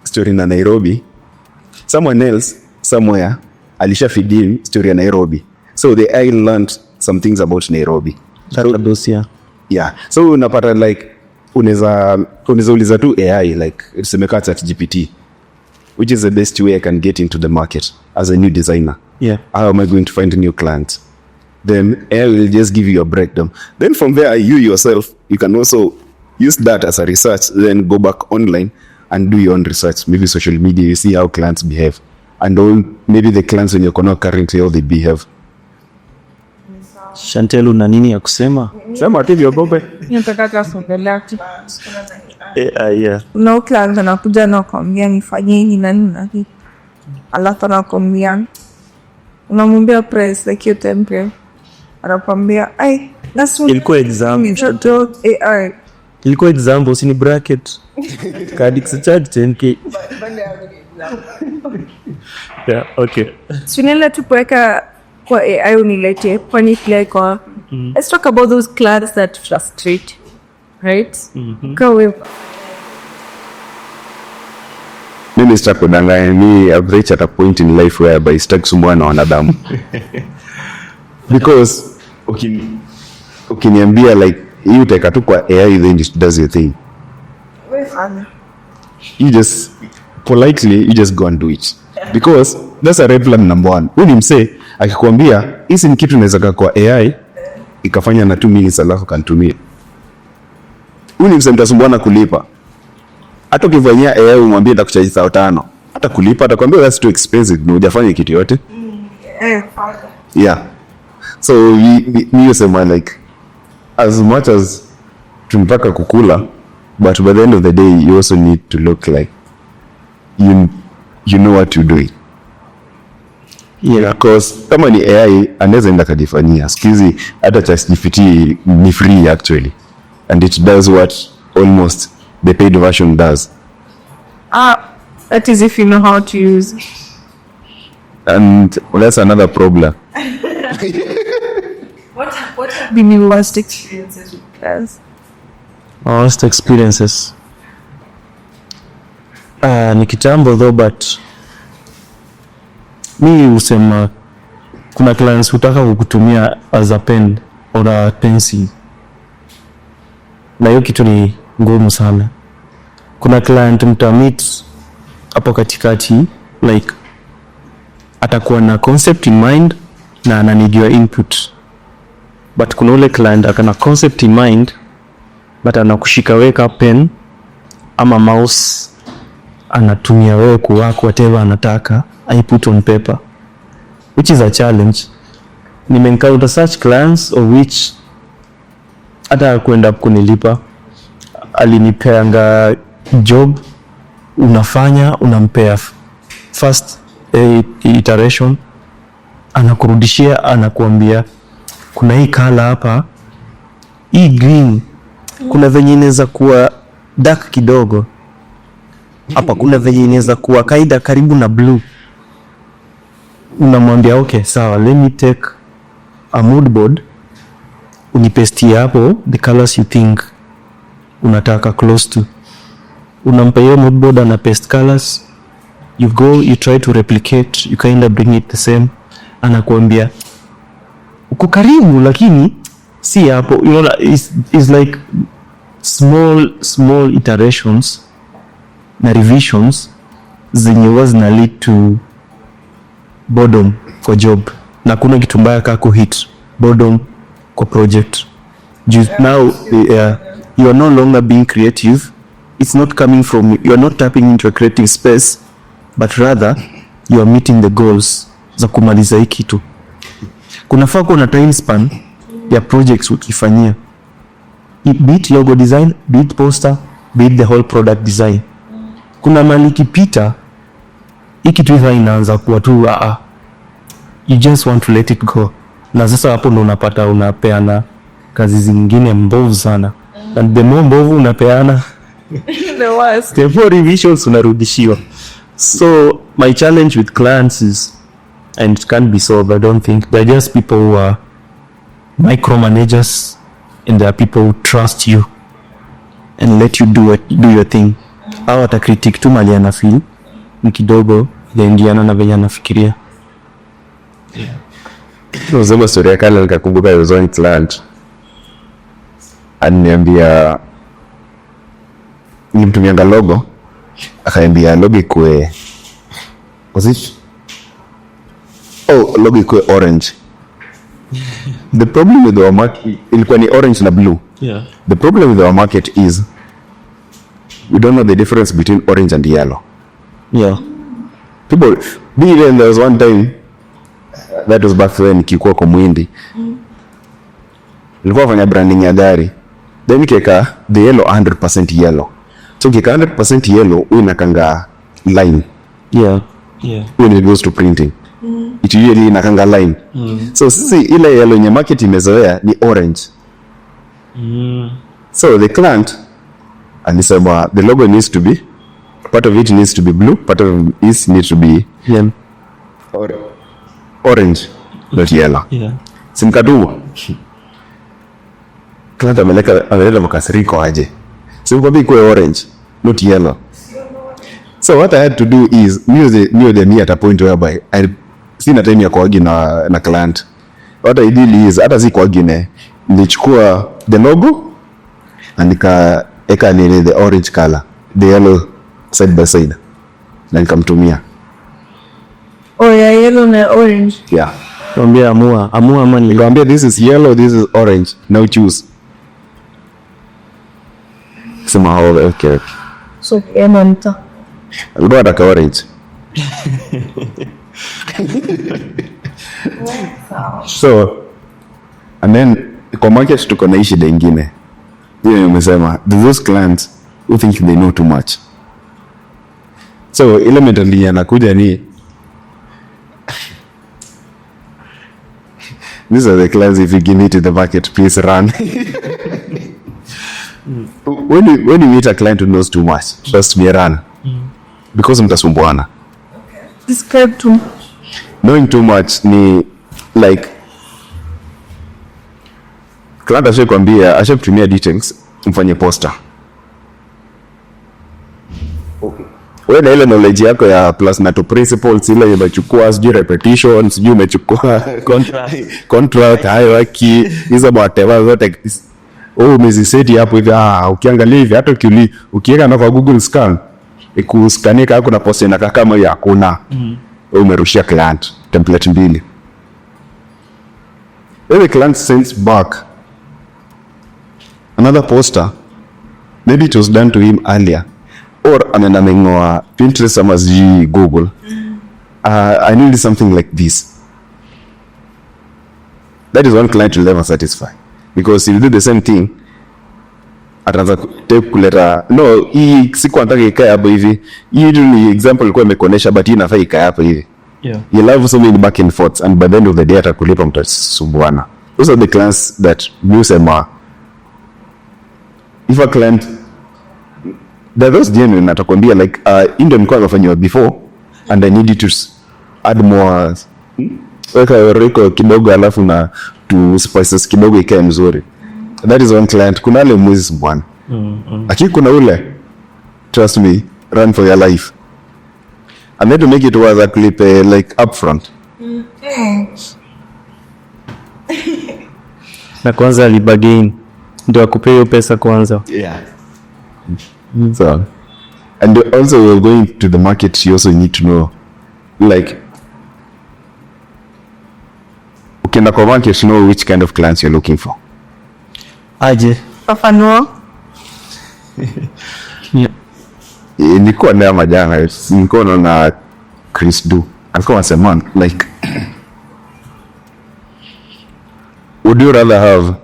story na Nairobi, someone else somewhere alisha feed in story ya Nairobi, so the AI learned some things about Nairobi. Yeah, so unapata like unaweza uliza tu AI like semeka ChatGPT, which is the best way I can get into the market as a new designer. Yeah. How am I going to find new clients? Then AI will just give you a breakdown. Then from there, you yourself, you can also use that as a research, then go back online and do your own research. Maybe social media, you see how clients behave. And all, maybe the clients when you're currently, how they behave. Chantel, una nini ya kusema? Sema tu hivyo bobe. Nataka kasongelea Yeah. no client anakuja na kuambia nifanyie hii na nini na hii, alafu anakuambia unamwambia price like your template, anakuambia ai that's what Ilikuwa example. AI Ilikuwa example, sini bracket. Kadi charge 10k. Yeah, okay. Sunela tupoweka kwa AI unilete kwani play kwa let's talk about those clients that frustrate, right? Go Mimi sitakudanganya, me I've reached at a point in life whereby sitaki kusumbua na wanadamu. Because ukiniambia like you utaweka tu kwa AI then it does your thing. You just politely you just go and do it. Because that's a red flag number one. When him say akikwambia hizi ni kitu naweza kwa AI ikafanya na 2 minutes alafu kantumia. Huyu ni mtasumbuana kulipa. Hata ukifanyia AI umwambie nitakuchaji 5,000. Hata kulipa atakwambia that's too expensive, na hujafanya kitu yote. Yeah. So we say like as much as tunataka kukula, but by the end of the day you also need to look like you know what you're doing. Yeah, because kama ni AI anaweza enda kadifanyia. Sikizi hata ChatGPT ni free actually, and it does what almost the paid version does. that is if you know how to use. And that's another problem. What have been your worst experiences with this? Worst experiences. Ni kitambo though, but mi usema kuna clients hutaka kukutumia as a pen or a pencil, na hiyo kitu ni ngumu sana. Kuna client mtamit hapo katikati, like atakuwa na concept in mind na ananid your input, but kuna ule client akana concept in mind but anakushika weka pen ama mouse, anatumia wewe kuwork whatever anataka I put on paper, which is a challenge. Nimeencounter such clients of which hata kuenda kunilipa, alinipeanga job, unafanya unampea first iteration, anakurudishia anakuambia kuna hii color hapa, hii green kuna venye inaweza kuwa dark kidogo hapa, kuna venye inaweza kuwa kaida karibu na blue. Unamwambia okay sawa, let me take a mood board, unipestie hapo the colors you think unataka close to. Unampa hiyo mood board ana paste colors, you go you try to replicate, you kind of bring it the same, anakuambia uko karibu lakini si hapo. You know, it's like small iterations na revisions zenye huwa zina lead to boredom kwa job, na kuna kitu mbaya kaa kuhit boredom kwa project. Now you are no longer being creative. It's not coming from, you are not tapping into a creative space, but rather you are meeting the goals za kumaliza hii kitu. Kunafaa kuwa na time span ya projects ukifanyia, be it logo design, be it poster, be it the whole product design. Kuna mali kipita hii kitu hizo inaanza kuwa tu you just want to let it go, na sasa hapo ndo unapata unapeana kazi zingine mbovu sana, and the more mbovu unapeana The worst. the more revisions unarudishiwa. So my challenge with clients is, and it can't be solved, I don't think, they're just people who are micromanagers, and there are people who trust you and let you do your thing. Au ata critique tu mali ana feel ni kidogo yaingiana na venye anafikiria. Unasema story ya kale nikakumbuka I was on client. Ananiambia nimtumianga logo, akaambia logo ikue logo ikue orange. The problem with our market ilikuwa ni orange na blue. Yeah. The problem with our market is we don't know the difference between orange and yellow. Yeah. People, even there was one time that was back when nikikuwa kwa Mwindi. Nilikuwa nafanya branding ya gari. Then keka the yellow 100% yellow. So keka 100% yellow inakanga line. Yeah. Yeah. When it goes to printing. It usually inakanga line. So sisi ile yellow nye market imezoea ni orange. So the client alisema the logo needs to be, part of it needs to be blue, part of it needs to be orange, not yellow. Yeah. Simkatuma. Client ameleta makasiriko aje. Simkwambia ikuwe orange, not yellow. So what I had to do is me at a point whereby I sina time ya kuagi na client. What I did is hata si kuagi nilichukua the logo and nikaeka nile the orange color, the yellow side by side, na nikamtumia. Oh yeah, yellow na orange. Yeah. Nikamwambia amua mani. Nikamwambia this is yellow, this is orange, now choose. Sema okay. So nita. Alikuwa ataka orange. So and then kwa market tuko na shida nyingine. Hiyo umesema those clients who think they know too much. So elementally anakuja ni these are the clients, if you give it to the market, please run. When you meet a client who knows too much, trust me, run. Because mtasumbuana. Describe too much. Knowing too much ni like client ashakwambia, ashakutumia details mfanye poster. Wewe na ile knowledge yako ya plus na to principles, ile umechukua sijui repetition, sijui umechukua contract hierarchy, hizo whatever zote umeziseti hapo hivi. Ukiangalia hivi hata ukiweka na kwa Google scan ikuskania kama kuna poster inakaa kama hiyo hakuna. Umerushia client template mbili. Every client sends back another poster, maybe it was done to him earlier, or amenamengoa Pinterest ama Google. I need something like this. That is one client will never satisfy, because if you do the same thing ataanza kuleta no, hii siku anataka ikae hapo hivi. Hii ni example ilikuwa imekuonesha, but hii inafaa ikae hapo hivi. Yeah. You love so many back and forth, and by the end of the day atakulipa mtasumbuana. Those are the clients that use them. If a client, there are those genuine atakwambia like Indian kwa amefanywa before and I need you to add more, weka reko kidogo alafu na to spices kidogo ikae mzuri. That is one client. Kuna wale mwezi bwana. Lakini kuna ule, trust me, run for your life. And then to make it worth, akulipe like upfront. Na kwanza alibagain ndio akupe hiyo pesa kwanza. Yeah. So And also you're going to the market, you also need to know, like, ukienda kwa market, know which kind of clients you're looking for. Aje. Fafanua. Yeah. Nilikuwa na majana, nilikuwa na Chris Du. Alikuwa anasema like, would you rather have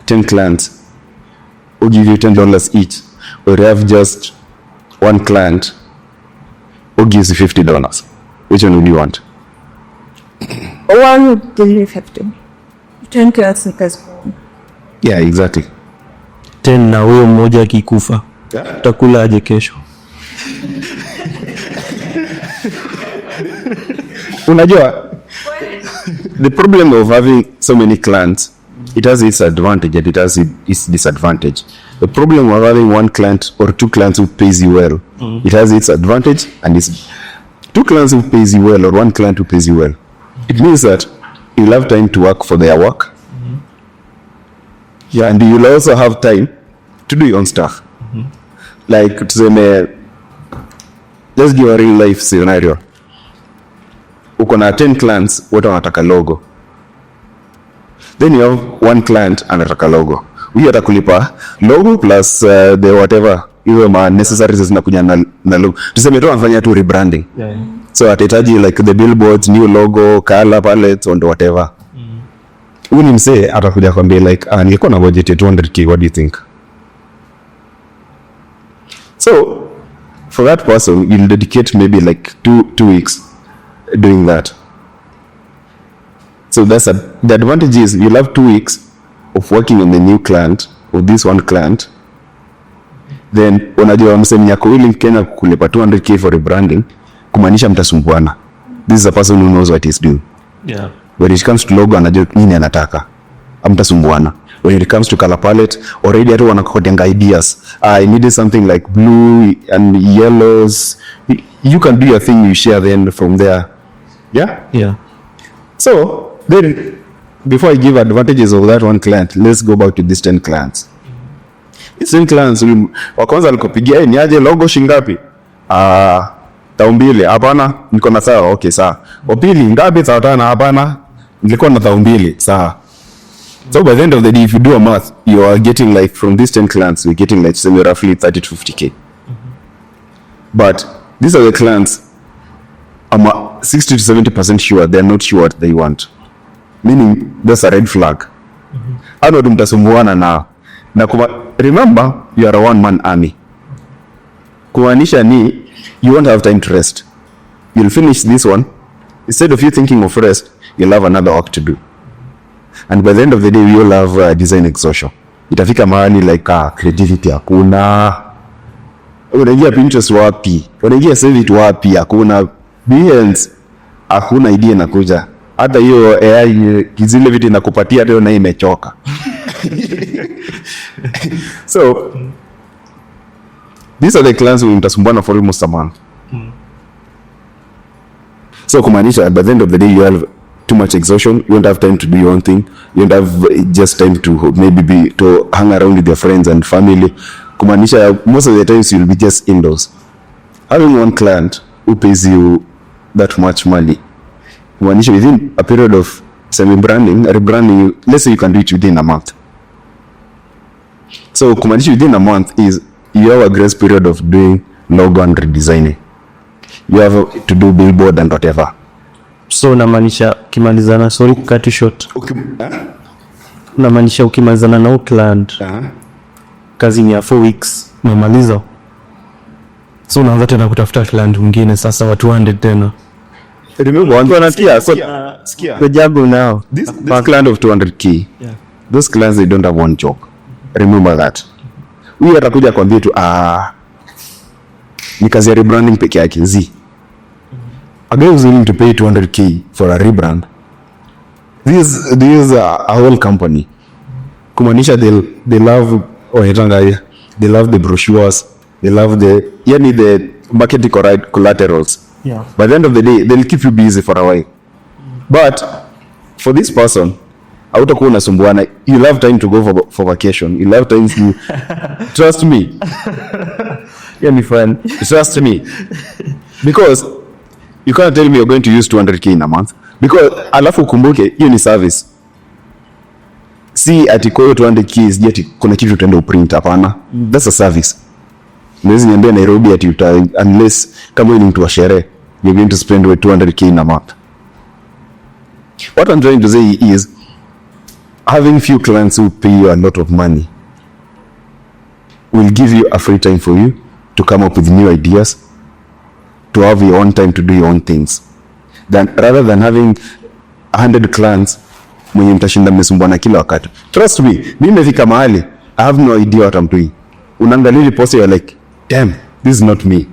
10 clients who give you $10 each, or have just one client who gives you $50? Which one would you want? One would give you 50. 10 class because Yeah, exactly. 10 na huyo mmoja akikufa. Utakula aje kesho? Unajua, the problem of having so many clients, it has its advantage and it has its disadvantage. The problem of having one client or two clients who pays you well, it has its advantage and its two clients who pays you well or one client who pays you well. It means that you'll have time to work for their work. Yeah, and you'll also have time to do your own stuff. Like, tuseme, let's give a real life scenario. Uko na 10 clients, wote wanataka logo. Then you have one client anataka logo. Huyu atakulipa logo plus the whatever, hizo ma necessaries zinakuja na logo. Tuseme tu anafanya tu rebranding. Yeah. So atahitaji like the billboards, new logo, color palettes and whatever. Huyu ni msee atakuja kwambia like, nilikuwa na budget ya 200k, what do you think? So for that person, you'll dedicate maybe like two weeks doing that. So that's the advantage is you'll have 2 weeks of working on the new client or this one client. Then unajua msemi yako willing Kenya kulipa 200k for rebranding, kumaanisha mtasumbuana. This is a person who knows what he's doing. Yeah. When it comes to logo, anajua nini anataka, amtasumbuana. When it comes to color palette, already atu wanakodenga ideas. I needed something like blue and yellows. You can do your thing, you share then from there. Yeah? Yeah. So, then, before I give advantages of that one client, let's go back to these 10 clients. These 10 clients, wa kwanza alikopigia, ni aje logo shingapi? 2,000. Hapana, niko na sawa. Okay, sawa. Wa pili, ngapi? 5,000. Hapana, nilikuwa na 2,000. Sawa. So by the end of the day, if you do a math, you are getting like, from these 10 clients, we're getting like roughly 30 to 50k. But these are the clients, I'm 60 to 70% sure they're not sure what they want. Meaning, that's a red flag. Ano mtasumbuana na remember, you are a one-man army. Kumaanisha ni, you won't have time to rest. You'll finish this one. Instead of you thinking of rest, you'll have another work to do. And by the end of the day, we all have design exhaustion. Itafika mahali like creativity hakuna. Unaingia Pinterest wapi? Unaingia Savit wapi? Hakuna. Behance hakuna idea inakuja. Hata hiyo AI zile vitu inakupatia leo na imechoka. So these are the clients who mtasumbuana for almost a month. So kumaanisha by the end of the day you have too much exhaustion, you don't have time to do your own thing, you don't have just time to maybe to hang around with your friends and family. Kumaanisha most of the times you'll be just indoors. Having one client who pays you that much money, kumaanisha within a period of rebranding, let's say you can do it within a month. So kumaanisha within a month is you have a grace period of doing logo and redesigning. You have to do billboard and whatever. So unamaanisha ukimalizana, sorry cut you short. Unamaanisha ukimalizana na client, kazi ni ya 4 weeks, umemaliza. So unaanza tena kutafuta client mwingine sasa wa 200 tena. Remember one wanatia the job now. This client of 200k. Yeah. Those clients, they don't have one job. Remember that. Huyu atakuja kwambia tu ni kazi ya rebranding peke yake zi. A guy who's willing to pay 200k for a rebrand. This is a whole company. Kumaanisha they love they love the brochures, they love the marketing collaterals. Yeah. By the end of the day, they'll keep you busy for a while. But for this person, hautakuwa unasumbuana. You'll have time to go for vacation. You'll have time to trust me. Yeah, be fun. Trust me. Because you can't tell me you're going to use 200k in a month. Because alafu ukumbuke hiyo ni service. Si ati kwa hiyo 200k is ati kuna kitu utaenda uprint, hapana. That's a service. Mwezi niambia Nairobi ati unless kama ni mtu wa sherehe, you're going to spend 200k in a month. What I'm trying to say is having few clients who pay you a lot of money will give you a free time for you to come up with new ideas, to have your own time to do your own things, rather than having 100 clients mwenye mtashinda mmesumbuana kila wakati. Trust me, mimi nimefika mahali I have no idea what I'm doing. Unaangalia ile post, you're like, damn, this is not me.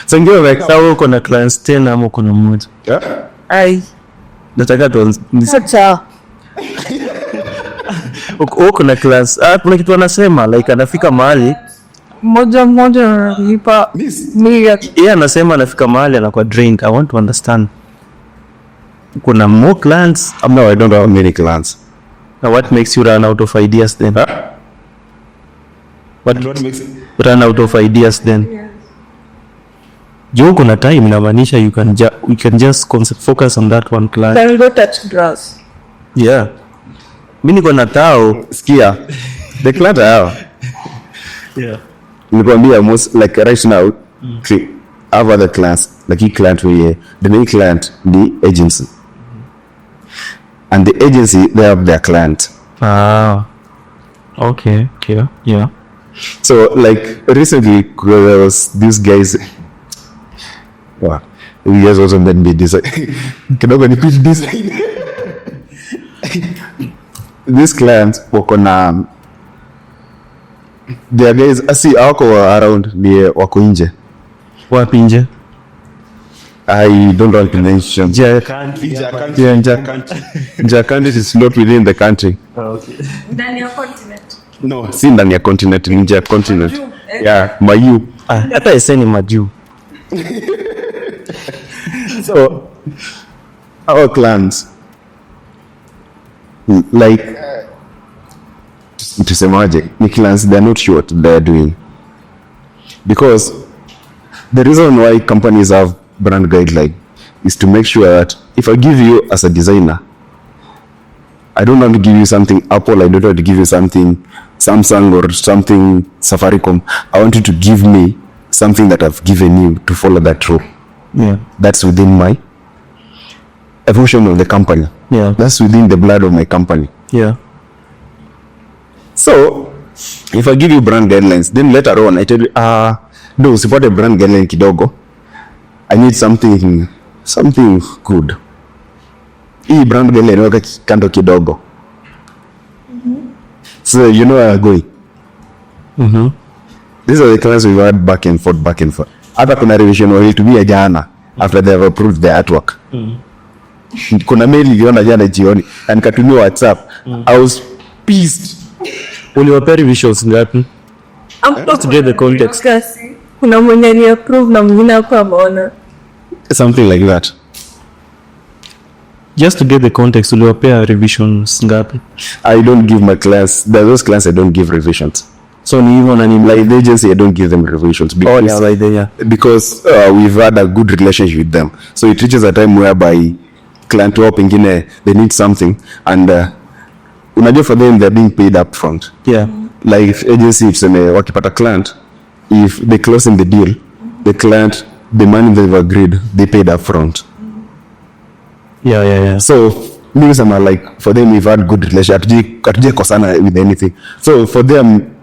So ngeo like sawa uko na clients 10 ama uko na mmoja? Ai. Nataka tu Sasa. uko na clients. Kuna kitu anasema like anafika mahali Moja analipa million. yeye anasema anafika mahali anakuwa drained. I want to understand. Kuna more clients? No, I don't have many clients. Now what makes you run out of ideas then? What makes you run out of ideas then? Yes. Juu kuna time inamaanisha you can just focus on that one client. Can go touch grass. Yeah. Mimi niko na tao. Sikia. The client I have. Yeah. Nikwambia most like right now, I have other clients. Like hii client where the main client, the agency. And the agency, they have their client. Okay. Yeah. So like recently there was these guys. Wow. You guys also made me design. Kidogo ni pitch design. This client wako na their guys asi wako around ni wako nje. Wapi nje? I don't want to mention. Country is not within the country. Okay. Ndani ya continent. No, si ndani ya continent, nje ya continent. Yeah, Mayu. Hata eseni majuu. So our clients like tusemaje, ni clients, they're not sure what they're doing, because the reason why companies have brand guideline is to make sure that if I give you as a designer, I don't want to give you something Apple, I don't want to give you something Samsung or something Safaricom. I want you to give me something that I've given you to follow that rule. Yeah. That's within my evolution of the company. Yeah. That's within the blood of my company. Yeah. So if I give you brand guidelines, then later on I tell you, no, support a brand guideline kidogo. I need something good. Hii brand guideline weka kando kidogo. So you know where I'm going. These are the clients we've had back and forth. Hata kuna revision walitumia jana after they have approved the artwork. Kuna mail iliona jana jioni na nikatumia WhatsApp. I was pissed. Uliwapea revisions ngapi? Just to get the context. Kuna mwenye ni approve na mwingine hapa ameona. Something like that. Just to get the context, uliwapea revisions ngapi? I don't give my clients, those clients I don't give revisions. So ni hivyo na ni like the agency I don't give them revisions because we've had a good relationship with them. So it reaches a time whereby client wao pengine they need something and unajua for them they're being paid up front. Yeah. Like if agency tuseme wakipata client, if they close in the deal, the client, the money they've agreed, they paid up front. Yeah. So mimi sema like for them we've had good relationship, hatuje kosana with anything. So for them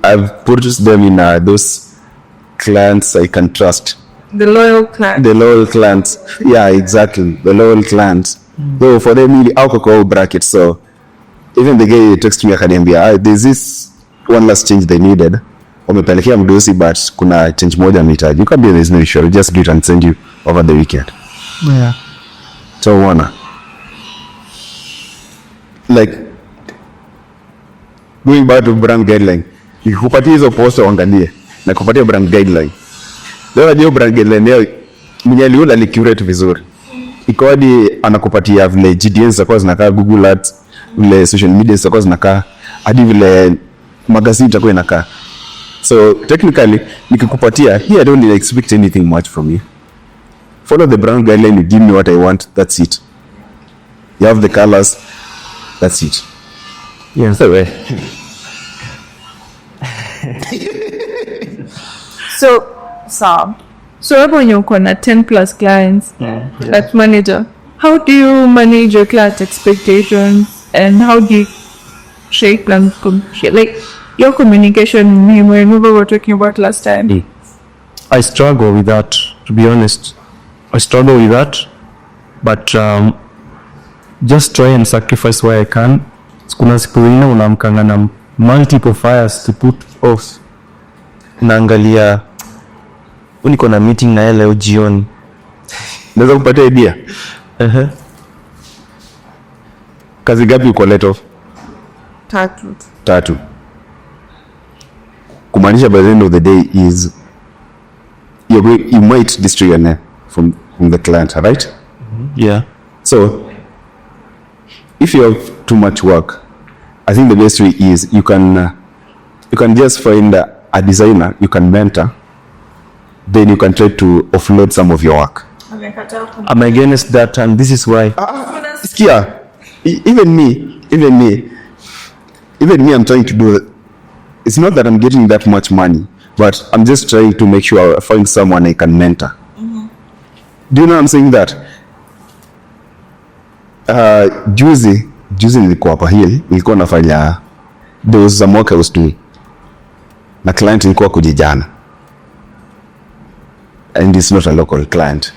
I've purchased them in those clients I can trust. The loyal clients. Yeah, exactly. The loyal clients. So for them really alcohol bracket. So even the guy text me akaniambia, there's this one last change they needed. Wamepelekea mdosi but kuna change moja mitaji. You can be there's no issue. Just do it and send you over the weekend. Yeah. So wanna like going back to brand guideline, ikupatia hizo poster uangalie na kupatia brand guideline. Leo hiyo brand guideline leo mnyali yule alicurate vizuri. Ikodi anakupatia vile GDN zako zinakaa, Google Ads, vile social media zako zinakaa, hadi vile magazine zako inakaa. So technically nikikupatia here, I don't expect anything much from you. Follow the brand guideline, you give me what I want, that's it. You have the colors, that's it. Yes. So, So hapo wenye uko na 10 plus clients as manager, how do you manage your client expectations and how do you shape and like your communication? Remember we were talking about last time. I struggle with that, to be honest. I struggle with that, but just try and sacrifice where I can. Kuna siku zingine unamkanga na multiple fires to put off. Naangalia niko na meeting na leo jioni. naweza kupatia idea. Kazi gapi uko let off? 3. Kumaanisha by the end of the day is you might destroy your name from the client, right? Yeah. So if you have too much work, I think the best way is you can just find a designer you can mentor, then you can try to offload some of your work. I'm against that, and this is why. Skia, even me, I'm trying to do it. It's not that I'm getting that much money, but I'm just trying to make sure I find someone I can mentor. Do you know I'm saying that? Juzi nilikuwa hapa hill, nilikuwa nafanya, there was some work I was doing na client nilikuwa kujijana, and it's not a local client,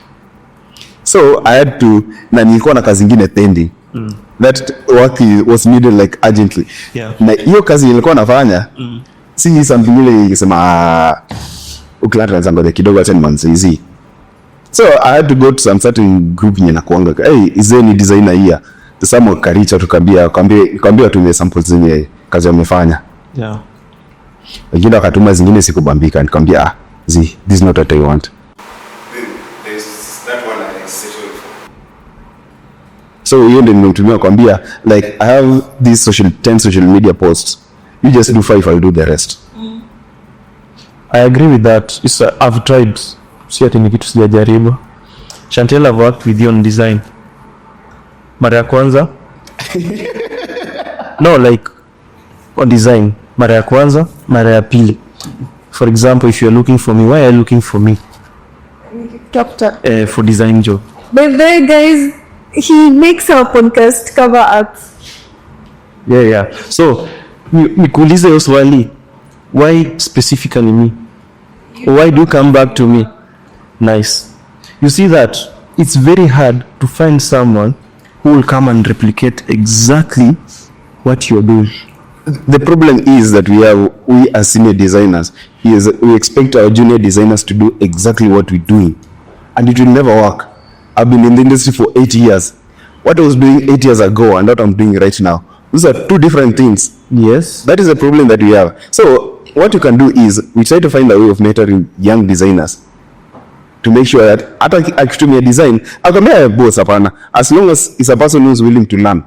so I had to, na nilikuwa na kazi ingine pending. That work was needed like urgently. Yeah. Na hiyo kazi nilikuwa nafanya si something ile ikisema uklata na zango kidogo 10 months easy. So I had to go to some certain group nye na kuanga, hey, is there any designer here? The some karicha tukambia watumie samples zenye kazi wamefanya. Yeah. Wengine wakatuma zingine sikubambika, nikamwambia this is not what I want. There's that one I settled for. So hiyo ndio nimetumia kuambia like I have these 10 social media posts. You just do 5, I'll do the rest. I agree with that. I've tried. Si ati ni kitu sijajaribu. Chantel, I've worked with you on design. Mara ya kwanza. No, like on design. Mara ya kwanza, mara ya pili. For example, if you're looking for me, why are you looking for me? For design job. But there, guys, he makes our podcast cover ups. Yeah. So, nikuulize hiyo swali. Why specifically me? Why do you come back to me? Nice. You see that it's very hard to find someone who will come and replicate exactly what you're doing. The problem is that we as senior designers we expect our junior designers to do exactly what we're doing, and it will never work. I've been in the industry for 8 years. What I was doing 8 years ago and what I'm doing right now, those are two different things. Yes. That is the problem that we have. So what you can do is we try to find a way of mentoring young designers to make sure that hata akitumia design akamwambia boss hapana, as long as is a person who is willing to learn.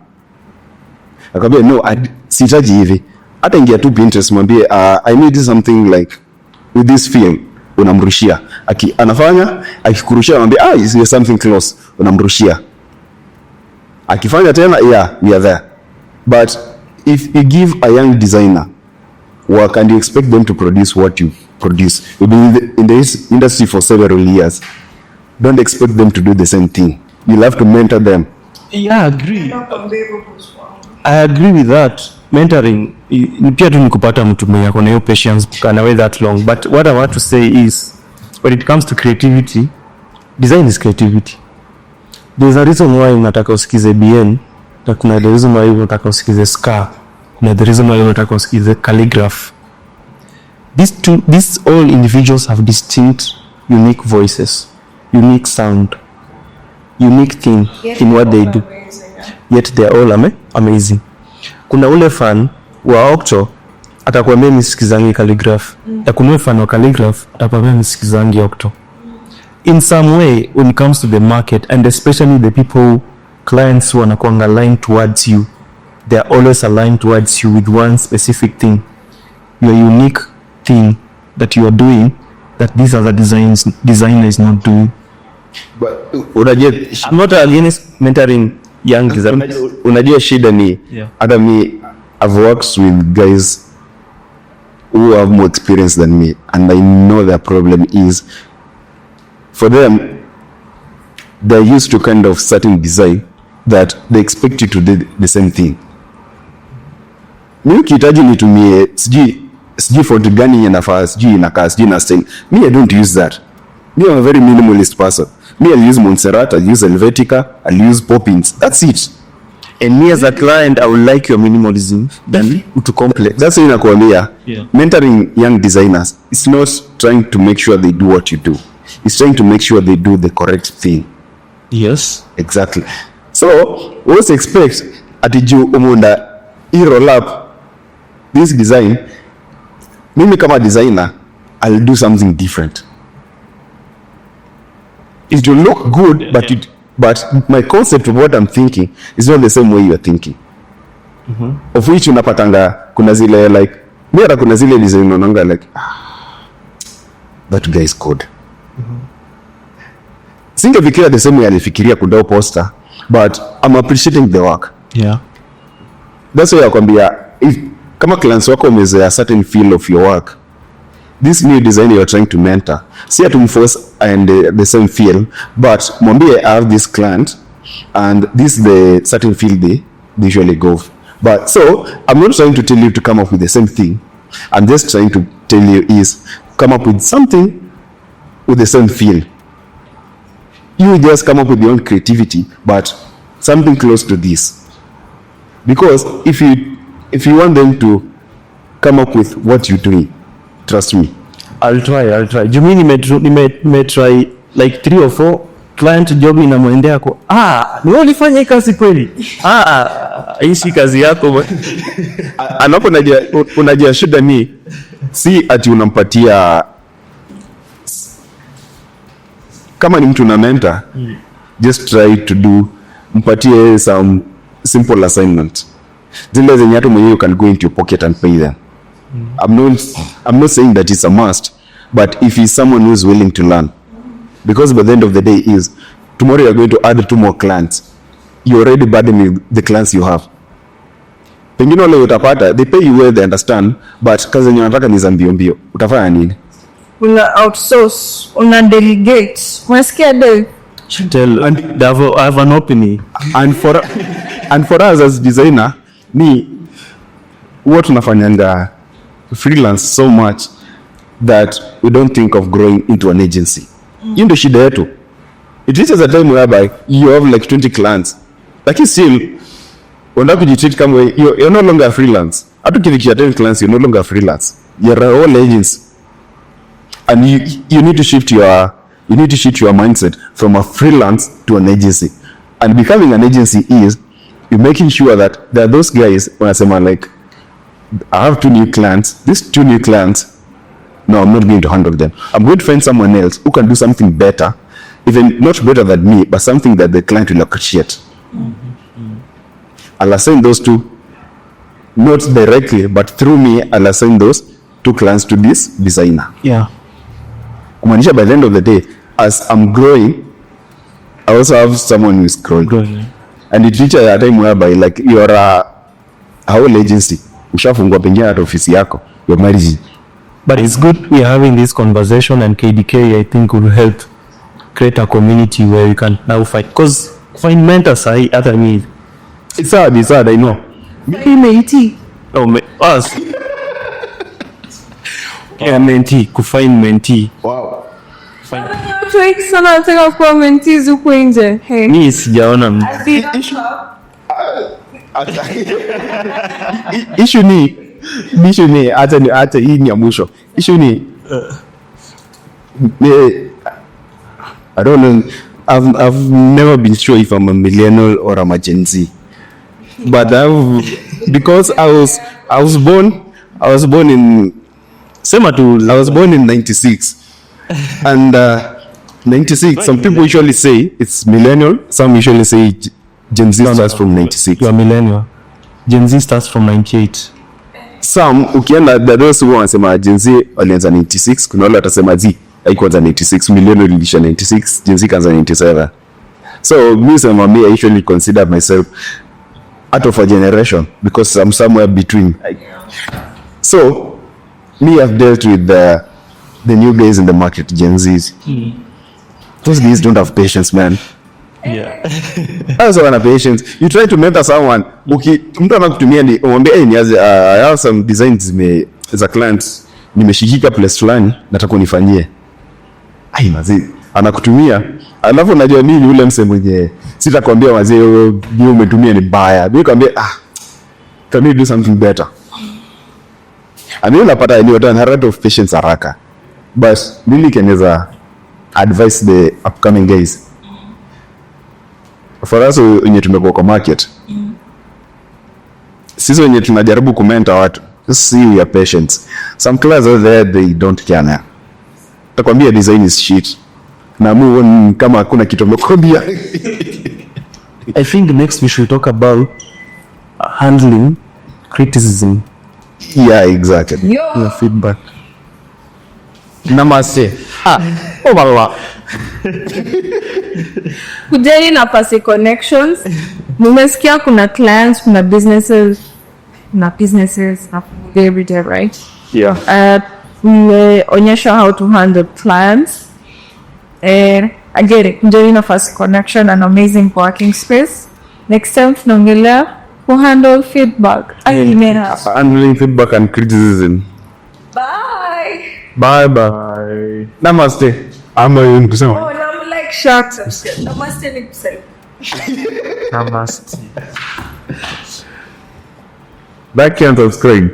Akamwambia no, sitaji hivi. Hata ingia tu Pinterest mwambie I need something like with this film, unamrushia. Anafanya, akikurushia mwambie is something close, unamrushia. Akifanya tena, yeah, we are there. But if you give a young designer work and you expect them to produce what you produce, you've been in the industry for several years, don't expect them to do the same thing. You'll have to mentor them. Yeah, I agree with that. Mentoring ni pia tu nikupata mtu mwenye akona hiyo patience can wait that long. But what I want to say is when it comes to creativity, design is creativity. There's a reason why unataka usikize BN, na kuna the reason why unataka usikize Ska, na the reason why unataka usikize Calligraph. These all individuals have distinct, unique voices, unique sound, unique thing in what they do. Yet they are all amazing. Kuna ule fan wa Octo atakwambia nisikizangi Calligraph. Ya kuna fan wa Calligraph atakwambia nisikizangi Octo. In some way, when it comes to the market, and especially the people, clients who wanakuanga aligned towards you, they are always aligned towards you with one specific thing. Your unique thing that you are doing that these other designer is not doing. But unajua I'm not against mentoring young designers. unajua shida ni hata me I've worked with guys who have more experience than me, and I know their problem is for them they're used to kind of certain design that they expect you to do the same thing. Mimi kihitaji nitumie sijui font gani inafaa, sijui inakaa, sijui na style. Me, I don't use that. Me, I'm a very minimalist person. Me, I'll use Montserrat, I'll use Helvetica, I'll use Poppins. That's it. And me as a client, I would like your minimalism than to complex. That's why nakwambia. Yeah. Mentoring young designers, it's not trying to make sure they do what you do. It's trying to make sure they do the correct thing. Yes. Exactly. So, what expect atiju umunda roll up this design. Mimi kama designer, I'll do something different. It will look good, but my concept of what I'm thinking is not the same way you are thinking. Of which unapatanga kuna zile like mira kuna zile design unaanga like that guy is good. Singefikiria the same way alifikiria kundao poster, but I'm appreciating the work. Yeah. That's why nakwambia if kama clients wako umezoea certain feel of your work, this new designer you're trying to mentor, see to force and the same feel, but mwambie I have this client and this is the certain feel they usually go. But so I'm not trying to tell you to come up with the same thing. I'm just trying to tell you is come up with something with the same feel. You just come up with your own creativity, but something close to this. Because if you want them to come up with what you're doing, trust me. I'll try. Jumi nime try like 3 or 4 client job inamwendea yako. Ni wewe ulifanya hii kazi kweli? Hii si kazi yako. Anapo unajua shida ni si ati unampatia kama ni mtu na mentor, just try to do mpatie some simple assignment. Zile zenye hata mwenyewe you can go into your pocket and pay them. I'm not saying that it's a must, but if he's someone who's willing to learn, because by the end of the day is tomorrow you're going to add 2 more clients. You already burden the clients you have. Pengine wale utapata they pay you well, they understand, but kazi yenye unataka ni za mbio. Utafanya nini? Una outsource, una delegate. Unasikia Dave? Tell and I have an opening. And for us as designer, ni what tunafanyanga freelance so much that we don't think of growing into an agency. Hiyo ndio shida yetu. It reaches a time whereby you have like 20 clients. Lakini still unataka kujitreat kama you're no longer a freelance. Hata ukifikia 10 clients you're no longer a freelance. You're a whole agency. And you need to shift your mindset from a freelance to an agency. And becoming an agency is you're making sure that there are those guys wanasema like I have 2 new clients. These 2 new clients, no, I'm not going to handle them. I'm going to find someone else who can do something better, even not better than me, but something that the client will appreciate. I'll assign those 2, not directly, but through me, I'll assign those 2 clients to this designer. Yeah. Kumaanisha by the end of the day, as I'm growing, I also have someone who is growing. And it reaches a time whereby like you're a whole agency. Ushafungua pengine hata ofisi yako. You're married. But it's good we are having this conversation, and KDK I think will help create a community where we can now fight. Because find mentors other me. It's hard, I know. Mentee. Us. Yeah, mentee, kufind mentee. Wow. Watu wengi sana wanataka kuwa mentees huko nje. Hey. Mimi sijaona issue ni hata hii ni ya mwisho. Issue ni I don't know. I've never been sure if I'm a millennial or I'm a Gen Z. But because I was born in 96. And 96, some people usually say it's millennial, some usually say Gen Z starts from 96. You are millennial. Gen Z starts from 98. some ukienda those who wanasema Gen Z walianza 96, kuna wale watasema Z haikuanza 96, milioni ilisha 96, Gen Z kaanza 97. So me I usually consider myself out of a generation because I'm somewhere between. So me, I've dealt with the new guys in the market, Gen Zs. Those guys don't have patience, man. Yeah. Also wana patience. You try to mentor someone, mtu anakutumia ni umwambie niaze I have some designs za clients nimeshikika place fulani nataka unifanyie. Ai mazi anakutumia alafu unajua nini yule mse mwenye sitakwambia wazee wewe umetumia ni mbaya. Mimi kwambia can you do something better? Unapata ni a lot of patience haraka. But really can advise the upcoming guys. For us wenye tumekuwa kwa market. Sisi wenye tunajaribu kumenta watu. Just see your patience. Some class out there they don't care now. Takwambia design is shit. Na move on kama hakuna kitu mmekwambia. I think next we should talk about handling criticism. Yeah, exactly. Your feedback. Namaste. Baba. Kujeni na pasi connections. Nimesikia kuna clients, kuna businesses na every day, right? Yeah. Onyesha how to handle clients. Again, kujeni na pasi connection, an amazing working space. Next time tunaongelea who handle feedback. Handling feedback and criticism. Bye. Namaste. Ama yun kusema. Oh, I'm like shocked. Namaste ni kusema. Namaste. Like and subscribe.